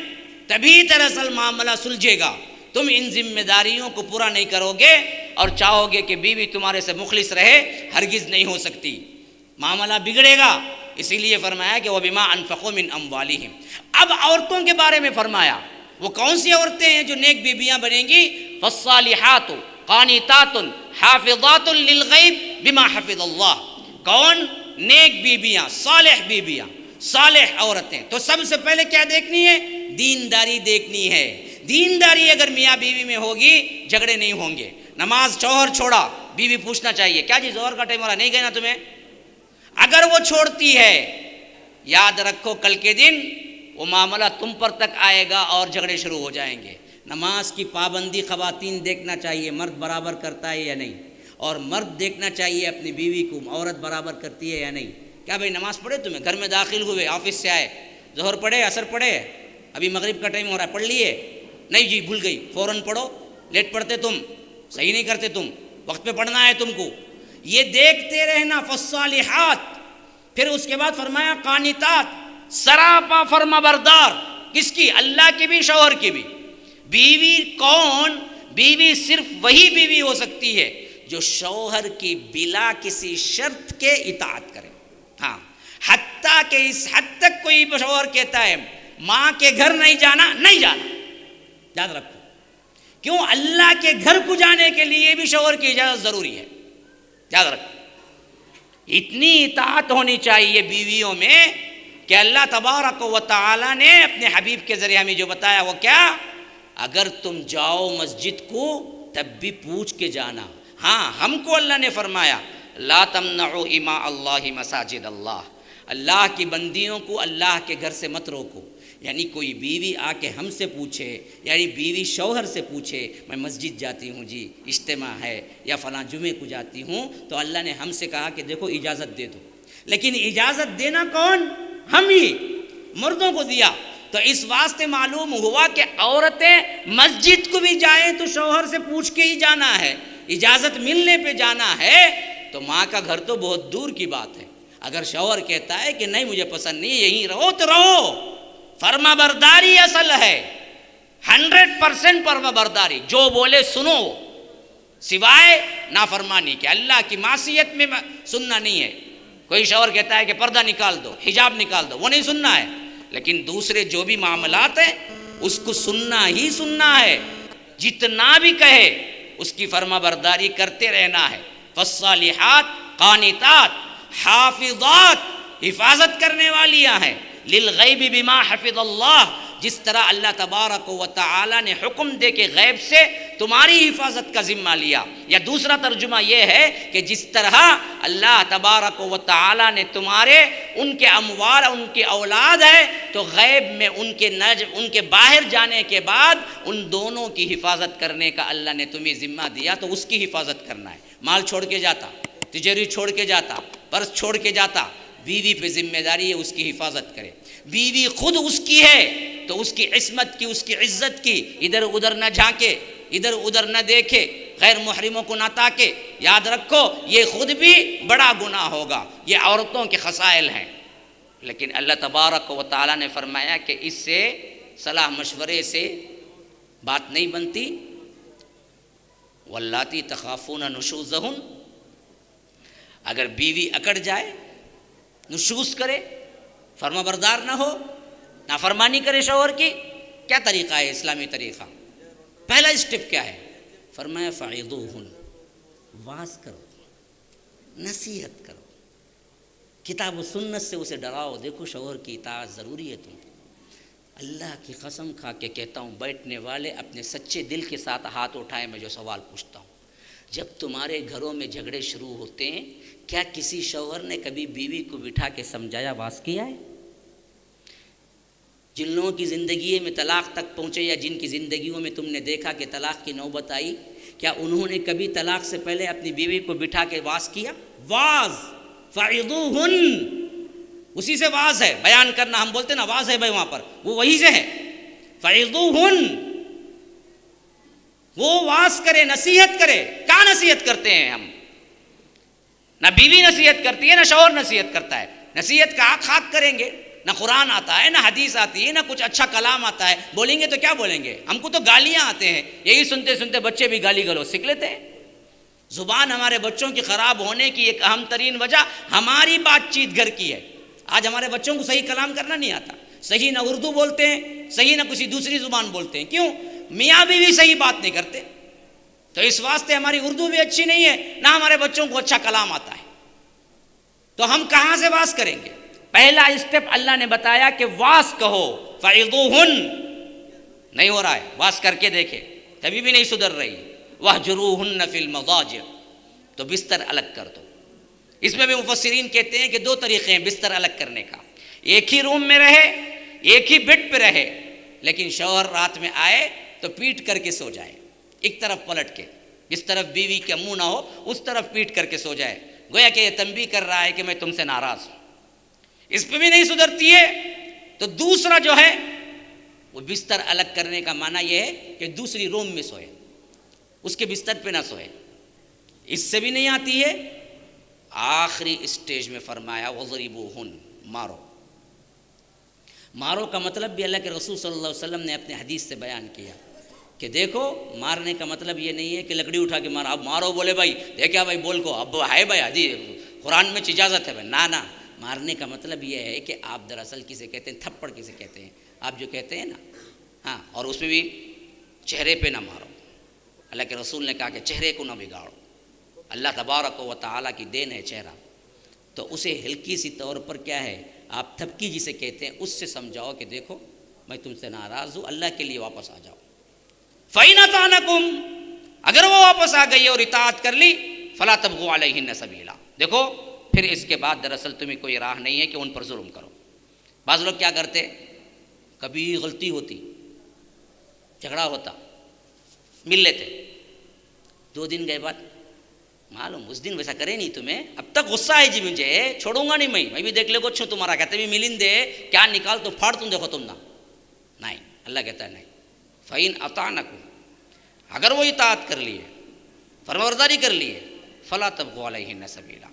تبھی دراصل معاملہ سلجھے گا۔ تم ان ذمہ داریوں کو پورا نہیں کرو گے اور چاہو گے کہ بیوی تمہارے سے مخلص رہے، ہرگز نہیں ہو سکتی، معاملہ بگڑے گا۔ اسی لیے فرمایا کہ وَبِمَا أَنفَقُوا مِنْ أَمْوَالِهِمْ۔ اب عورتوں کے بارے میں فرمایا، وہ کون سی عورتیں ہیں جو نیک بیویاں بنیں گی؟ فَالصَّالِحَاتُ قَانِتَاتٌ حَافِظَاتٌ لِلْغَيْبِ بِمَا حَفِظَ اللَّهُ۔ کون؟ نیک بیویاں، صالح بیویاں، صالح عورتیں۔ تو سب سے پہلے کیا دیکھنی ہے؟ دینداری دیکھنی ہے۔ دینداری اگر میاں بیوی میں ہوگی جھگڑے نہیں ہوں گے۔ نماز شوہر چھوڑا، بیوی پوچھنا چاہیے کیا جی ظہر کا ٹائم ہو رہا، نہیں کہنا تمہیں؟ اگر وہ چھوڑتی ہے یاد رکھو کل کے دن وہ معاملہ تم پر تک آئے گا اور جھگڑے شروع ہو جائیں گے۔ نماز کی پابندی خواتین دیکھنا چاہیے مرد برابر کرتا ہے یا نہیں، اور مرد دیکھنا چاہیے اپنی بیوی کو عورت برابر کرتی ہے یا نہیں۔ کیا بھائی نماز پڑھے تمہیں؟ گھر میں داخل ہوئے، آفس سے آئے، ظہر پڑھے، عصر پڑھے، ابھی مغرب کا ٹائم ہو رہا ہے، پڑھ لیے؟ نہیں جی بھول گئی، فوراً پڑھو۔ لیٹ پڑھتے تم، صحیح نہیں کرتے تم، وقت پہ پڑھنا ہے تم کو۔ یہ دیکھتے رہنا، فالصالحات، پھر اس کے بعد فرمایا قانتات، سراپا فرما بردار، کس کی؟ اللہ کی بھی، شوہر کی بھی۔ بیوی کون؟ بیوی صرف وہی بیوی ہو سکتی ہے جو شوہر کی بلا کسی شرط کے اطاعت کرے۔ ہاں، حتیٰ کہ اس حد تک کوئی شوہر کہتا ہے ماں کے گھر نہیں جانا، نہیں جانا، یاد رکھو۔ کیوں؟ اللہ کے گھر کو جانے کے لیے بھی شوہر کی اجازت ضروری ہے، یاد رکھو۔ اتنی اطاعت ہونی چاہیے بیویوں میں کہ اللہ تبارک و تعالی نے اپنے حبیب کے ذریعے ہمیں جو بتایا وہ کیا؟ اگر تم جاؤ مسجد کو تب بھی پوچھ کے جانا۔ ہاں، ہم کو اللہ نے فرمایا لا تمنعوا اماء اللہ مساجد اللہ، اللہ کی بندیوں کو اللہ کے گھر سے مت روکو۔ یعنی کوئی بیوی آ کے ہم سے پوچھے، یعنی بیوی شوہر سے پوچھے میں مسجد جاتی ہوں جی، اجتماع ہے، یا فلاں جمعے کو جاتی ہوں، تو اللہ نے ہم سے کہا کہ دیکھو اجازت دے دو۔ لیکن اجازت دینا کون؟ ہم ہی مردوں کو دیا۔ تو اس واسطے معلوم ہوا کہ عورتیں مسجد کو بھی جائیں تو شوہر سے پوچھ کے ہی جانا ہے، اجازت ملنے پہ جانا ہے۔ تو ماں کا گھر تو بہت دور کی بات ہے۔ اگر شوہر کہتا ہے کہ نہیں مجھے پسند نہیں، یہیں رہو تو رہو۔ فرما برداری اصل ہے، 100% فرما برداری، جو بولے سنو، سوائے نافرمانی کے۔ اللہ کی معصیت میں سننا نہیں ہے۔ کوئی شوہر کہتا ہے کہ پردہ نکال دو، حجاب نکال دو، وہ نہیں سننا ہے۔ لیکن دوسرے جو بھی معاملات ہیں اس کو سننا ہی سننا ہے، جتنا بھی کہے اس کی فرما برداری کرتے رہنا ہے۔ فالصالحات قانتات حافظات، حفاظت کرنے والیاں ہیں، للغیب بما حفظ اللہ، جس طرح اللہ تبارک و تعالی نے حکم دے کے غیب سے تمہاری حفاظت کا ذمہ لیا۔ یا دوسرا ترجمہ یہ ہے کہ جس طرح اللہ تبارک و تعالی نے تمہارے ان کے اموال، ان کی اولاد ہے، تو غیب میں ان کے باہر جانے کے بعد ان دونوں کی حفاظت کرنے کا اللہ نے تمہیں ذمہ دیا، تو اس کی حفاظت کرنا ہے۔ مال چھوڑ کے جاتا، تجاری چھوڑ کے جاتا، پرس چھوڑ کے جاتا، بیوی پہ ذمہ داری ہے اس کی حفاظت کرے۔ بیوی خود اس کی ہے تو اس کی عصمت کی، اس کی عزت کی، ادھر ادھر نہ جھانکے، ادھر ادھر نہ دیکھے، غیر محرموں کو نہ تاکے۔ یاد رکھو یہ خود بھی بڑا گناہ ہوگا، یہ عورتوں کے خصائل ہیں۔ لیکن اللہ تبارک و تعالیٰ نے فرمایا کہ اس سے صلاح مشورے سے بات نہیں بنتی۔ واللاتی تخافون نشوزہن، اگر بیوی اکڑ جائے، نشوز کرے، فرما بردار نہ ہو، نافرمانی کرے شوہر کی، کیا طریقہ ہے اسلامی طریقہ؟ پہلا اسٹیپ کیا ہے؟ فرمایا فعظوہن، واز کرو، نصیحت کرو، کتاب و سنت سے اسے ڈراؤ۔ دیکھو شوہر کی اطاعت ضروری ہے تم کو۔ اللہ کی قسم کھا کے کہتا ہوں، بیٹھنے والے اپنے سچے دل کے ساتھ ہاتھ اٹھائے، میں جو سوال پوچھتا ہوں، جب تمہارے گھروں میں جھگڑے شروع ہوتے ہیں، کیا کسی شوہر نے کبھی بیوی کو بٹھا کے سمجھایا، واز کیا ہے؟ جن لوگوں کی زندگی میں طلاق تک پہنچے یا جن کی زندگیوں میں تم نے دیکھا کہ طلاق کی نوبت آئی، کیا انہوں نے کبھی طلاق سے پہلے اپنی بیوی کو بٹھا کے واز کیا؟ واز، فعظوہن، اسی سے واز ہے، بیان کرنا، ہم بولتے نا واز ہے بھائی وہاں پر، وہ وہی سے ہے۔ فعظوہن، وہ واز کرے، نصیحت کرے۔ کیا نصیحت کرتے ہیں ہم؟ نہ بیوی نصیحت کرتی ہے، نہ شوہر نصیحت کرتا ہے۔ نصیحت کا آنکھ خاک کریں گے، نہ قرآن آتا ہے، نہ حدیث آتی ہے، نہ کچھ اچھا کلام آتا ہے۔ بولیں گے تو کیا بولیں گے؟ ہم کو تو گالیاں آتے ہیں، یہی سنتے سنتے بچے بھی گالی گلوچ سیکھ لیتے ہیں۔ زبان ہمارے بچوں کی خراب ہونے کی ایک اہم ترین وجہ ہماری بات چیت گھر کی ہے۔ آج ہمارے بچوں کو صحیح کلام کرنا نہیں آتا، صحیح نہ اردو بولتے ہیں، صحیح نہ کسی دوسری زبان بولتے ہیں۔ کیوں؟ میاں بیوی صحیح بات نہیں کرتے، تو اس واسطے ہماری اردو بھی اچھی نہیں ہے، نہ ہمارے بچوں کو اچھا کلام آتا ہے۔ تو ہم کہاں سے واز کریں گے؟ پہلا اسٹیپ اللہ نے بتایا کہ واز کہو، فعظوہن، نہیں ہو رہا ہے، واز کر کے دیکھے، کبھی بھی نہیں سدھر رہی۔ واہجروہن فی المضاجع، تو بستر الگ کر دو۔ اس میں بھی مفسرین کہتے ہیں کہ دو طریقے ہیں بستر الگ کرنے کا۔ ایک ہی روم میں رہے، ایک ہی بیڈ پہ رہے، لیکن شوہر رات میں آئے تو پیٹ کر کے سو جائے، ایک طرف پلٹ کے، جس طرف بیوی کا منہ نہ ہو اس طرف پیٹ کر کے سو جائے، گویا کہ یہ تنبیہ کر رہا ہے کہ میں تم سے ناراض ہوں، اس پہ بھی نہیں سدھرتی ہے تو دوسرا جو ہے وہ بستر الگ کرنے کا معنی یہ ہے کہ دوسری روم میں سوئے، اس کے بستر پہ نہ سوئے، اس سے بھی نہیں آتی ہے، آخری اسٹیج میں فرمایا وَضْرِبُوهُنَّ، مارو۔ مارو کا مطلب بھی اللہ کے رسول صلی اللہ علیہ وسلم نے اپنے حدیث سے بیان کیا کہ دیکھو مارنے کا مطلب یہ نہیں ہے کہ لکڑی اٹھا کے مارا، اب مارو بولے بھائی دیکھا بھائی بول کو، اب ہے بھائی حدیث قرآن میں اجازت ہے بھائی، نہ مارنے کا مطلب یہ ہے کہ آپ دراصل کسے کہتے ہیں، تھپڑ کسے کہتے ہیں، آپ جو کہتے ہیں نا، ہاں، اور اس میں بھی چہرے پہ نہ مارو، اللہ کے رسول نے کہا کہ چہرے کو نہ بگاڑو، اللہ تبارک و تعالیٰ کی دین ہے چہرہ، تو اسے ہلکی سی طور پر کیا ہے، آپ تھپکی جسے کہتے ہیں اس سے سمجھاؤ کہ دیکھو میں تم سے ناراض ہوں، اللہ کے لیے واپس آ جاؤ۔ فَإِنْ أَطَعْنَكُمْ، اگر وہ واپس آ گئی اور اطاعت کر لی، فَلَا تَبْغُوا عَلَيْهِنَّ سَبِيلًا، دیکھو پھر اس کے بعد دراصل تمہیں کوئی راہ نہیں ہے کہ ان پر ظلم کرو۔ بعض لوگ کیا کرتے، کبھی غلطی ہوتی، جھگڑا ہوتا، مل لیتے، 2 دن گئے بعد معلوم اس دن ویسا کرے نہیں تمہیں، اب تک غصہ ہے جی مجھے، چھوڑوں گا نہیں میں بھی دیکھ لے کو چھو تمہارا، کہتے بھی ملیں دے کیا نکال تو پھاڑ تم دیکھو تم نہ، نہیں، اللہ کہتا ہے نہیں۔ فَإِنْ أَطَعْنَكُمْ، اگر وہ اطاعت کر لیے، فرمانبرداری کر لیے، فَلَا تَبْغُوا عَلَيْهِنَّ سَبِيلًا،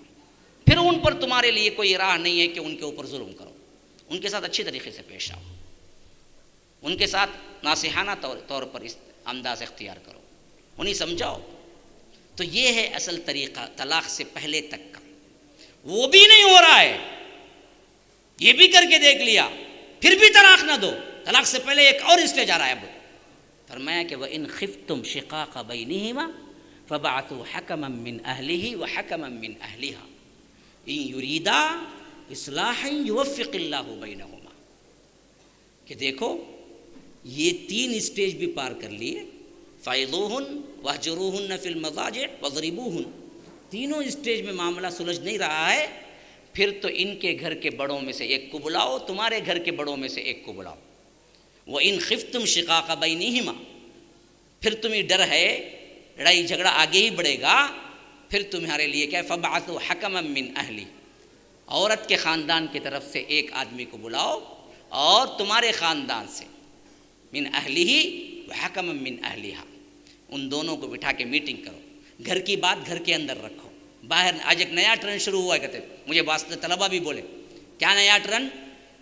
پھر ان پر تمہارے لیے کوئی راہ نہیں ہے کہ ان کے اوپر ظلم کرو، ان کے ساتھ اچھی طریقے سے پیش آؤ، ان کے ساتھ ناصحانہ طور پر اس انداز اختیار کرو، انہیں سمجھاؤ۔ تو یہ ہے اصل طریقہ طلاق سے پہلے تک کا، وہ بھی نہیں ہو رہا ہے، یہ بھی کر کے دیکھ لیا، پھر بھی طلاق نہ دو، طلاق سے پہلے ایک اور اسٹیج آ رہا ہے۔ اب فرمایا کہ وَإِنْ خِفْتُمْ شِقَاقَ بَيْنِهِمَا فَبَعَثُوا حَكَمًا مِّنْ أَهْلِهِ وَحَكَمًا مِّنْ أَهْلِهَا إِنْ يُرِيدَا إِصْلَاحًا يُوَفِّقِ اللَّهُ بَيْنَهُمَا، کہ دیکھو یہ 3 اسٹیج بھی پار کر لیے، فَعِظُوهُنَّ وَاهْجُرُوهُنَّ فِي الْمَضَاجِعِ وَاضْرِبُوهُنَّ، تینوں اسٹیج میں معاملہ سلجھ نہیں رہا ہے، پھر تو ان کے گھر کے بڑوں میں سے ایک کو بلاؤ، تمہارے گھر کے بڑوں میں سے ایک کو بلاؤ۔ وَإِنْ خِفْتُمْ شِقَاقَ بَيْنِهِمَا، پھر تمہیں ڈر ہے لڑائی جھگڑا آگے ہی بڑھے گا، پھر تمہارے لیے کیا ہے، فَبْعَثُوا حَكَمًا مِّنْ أَهْلِهِ، عورت کے خاندان کی طرف سے ایک آدمی کو بلاؤ، اور تمہارے خاندان سے من أهلِهِ وحكما من أهلها، ان دونوں کو بٹھا کے میٹنگ کرو، گھر کی بات گھر کے اندر رکھو، باہر۔ آج ایک نیا ٹرینڈ شروع ہوا ہے، کہتے مجھے واسطے طلبہ بھی بولے، کیا نیا ٹرینڈ،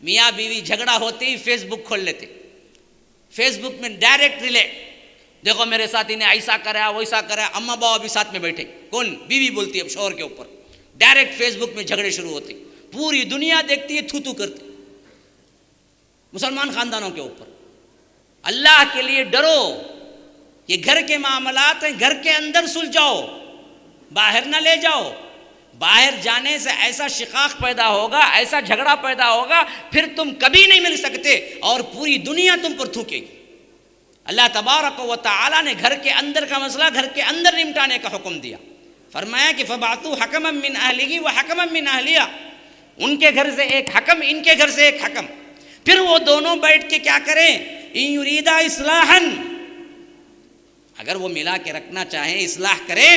میاں بیوی جھگڑا ہوتے ہی فیس بک کھول لیتے، فیس بک میں ڈائریکٹ ریلے، دیکھو میرے ساتھ انہیں ایسا کرا ویسا کرا، اماں باپ بھی ساتھ میں بیٹھے، کون، بیوی بولتی ہے اب شوہر کے اوپر، ڈائریکٹ فیس بک میں جھگڑے شروع ہوتے، پوری دنیا دیکھتی ہے، تھو کرتی مسلمان خاندانوں کے اوپر۔ اللہ کے لیے ڈرو، یہ گھر کے معاملات ہیں، گھر کے اندر سلجھاؤ، باہر نہ لے جاؤ، باہر جانے سے ایسا شقاق پیدا ہوگا، ایسا جھگڑا پیدا ہوگا، پھر تم کبھی نہیں مل سکتے، اور پوری دنیا تم پر تھوکے گی۔ اللہ تبارک و تعالیٰ نے گھر کے اندر کا مسئلہ گھر کے اندر نمٹانے کا حکم دیا، فرمایا کہ فَبَعْثُوا حَكَمًا مِّنْ أَهْلِهِ وَحَكَمًا مِّنْ أَهْلِهَا، ان کے گھر سے ایک حکم، ان کے گھر سے ایک حکم، پھر وہ دونوں بیٹھ کے کیا کریں، إِن يُرِيدَا إِصْلَاحًا، اگر وہ ملا کے رکھنا چاہیں، اصلاح کریں،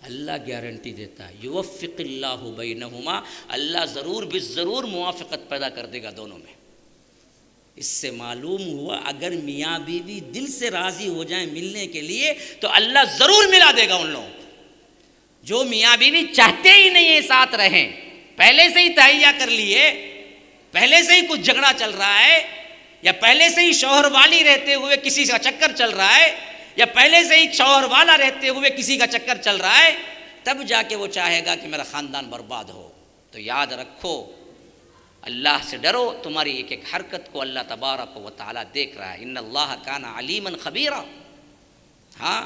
اللہ گارنٹی دیتا ہے، یوفق اللہ بینہما، اللہ ضرور بالضرور موافقت پیدا کر دے گا دونوں میں۔ اس سے معلوم ہوا اگر میاں بیوی دل سے راضی ہو جائیں ملنے کے لیے تو اللہ ضرور ملا دے گا ان لوگوں کو۔ جو میاں بیوی چاہتے ہی نہیں ہیں ساتھ رہیں، پہلے سے ہی تہیہ کر لیے، پہلے سے ہی کچھ جھگڑا چل رہا ہے، یا پہلے سے ہی شوہر والی رہتے ہوئے کسی کا چکر چل رہا ہے، یا پہلے سے ہی شوہر والا رہتے ہوئے کسی کا چکر چل رہا ہے، تب جا کے وہ چاہے گا کہ میرا خاندان برباد ہو۔ تو یاد رکھو، اللہ سے ڈرو، تمہاری ایک ایک حرکت کو اللہ تبارک و تعالیٰ دیکھ رہا ہے، ان اللہ کان علیما خبیرا، ہاں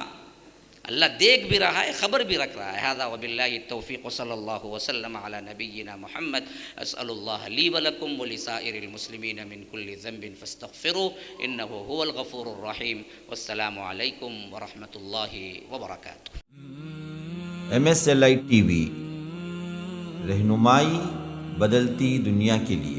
اللہ دیکھ بھی رہا ہے، خبر بھی رکھ رہا ہے۔ ھذا وباللہ التوفیق، صلی اللہ وسلم علی نبینا محمد، اسأل اللہ لی ولکم ولسائر المسلمین من کل ذنب فاستغفروہ انہ هو الغفور الرحیم، والسلام علیکم ورحمۃ اللہ وبرکاتہ۔ MSLI TV رہنمائی بدلتی دنیا کے لیے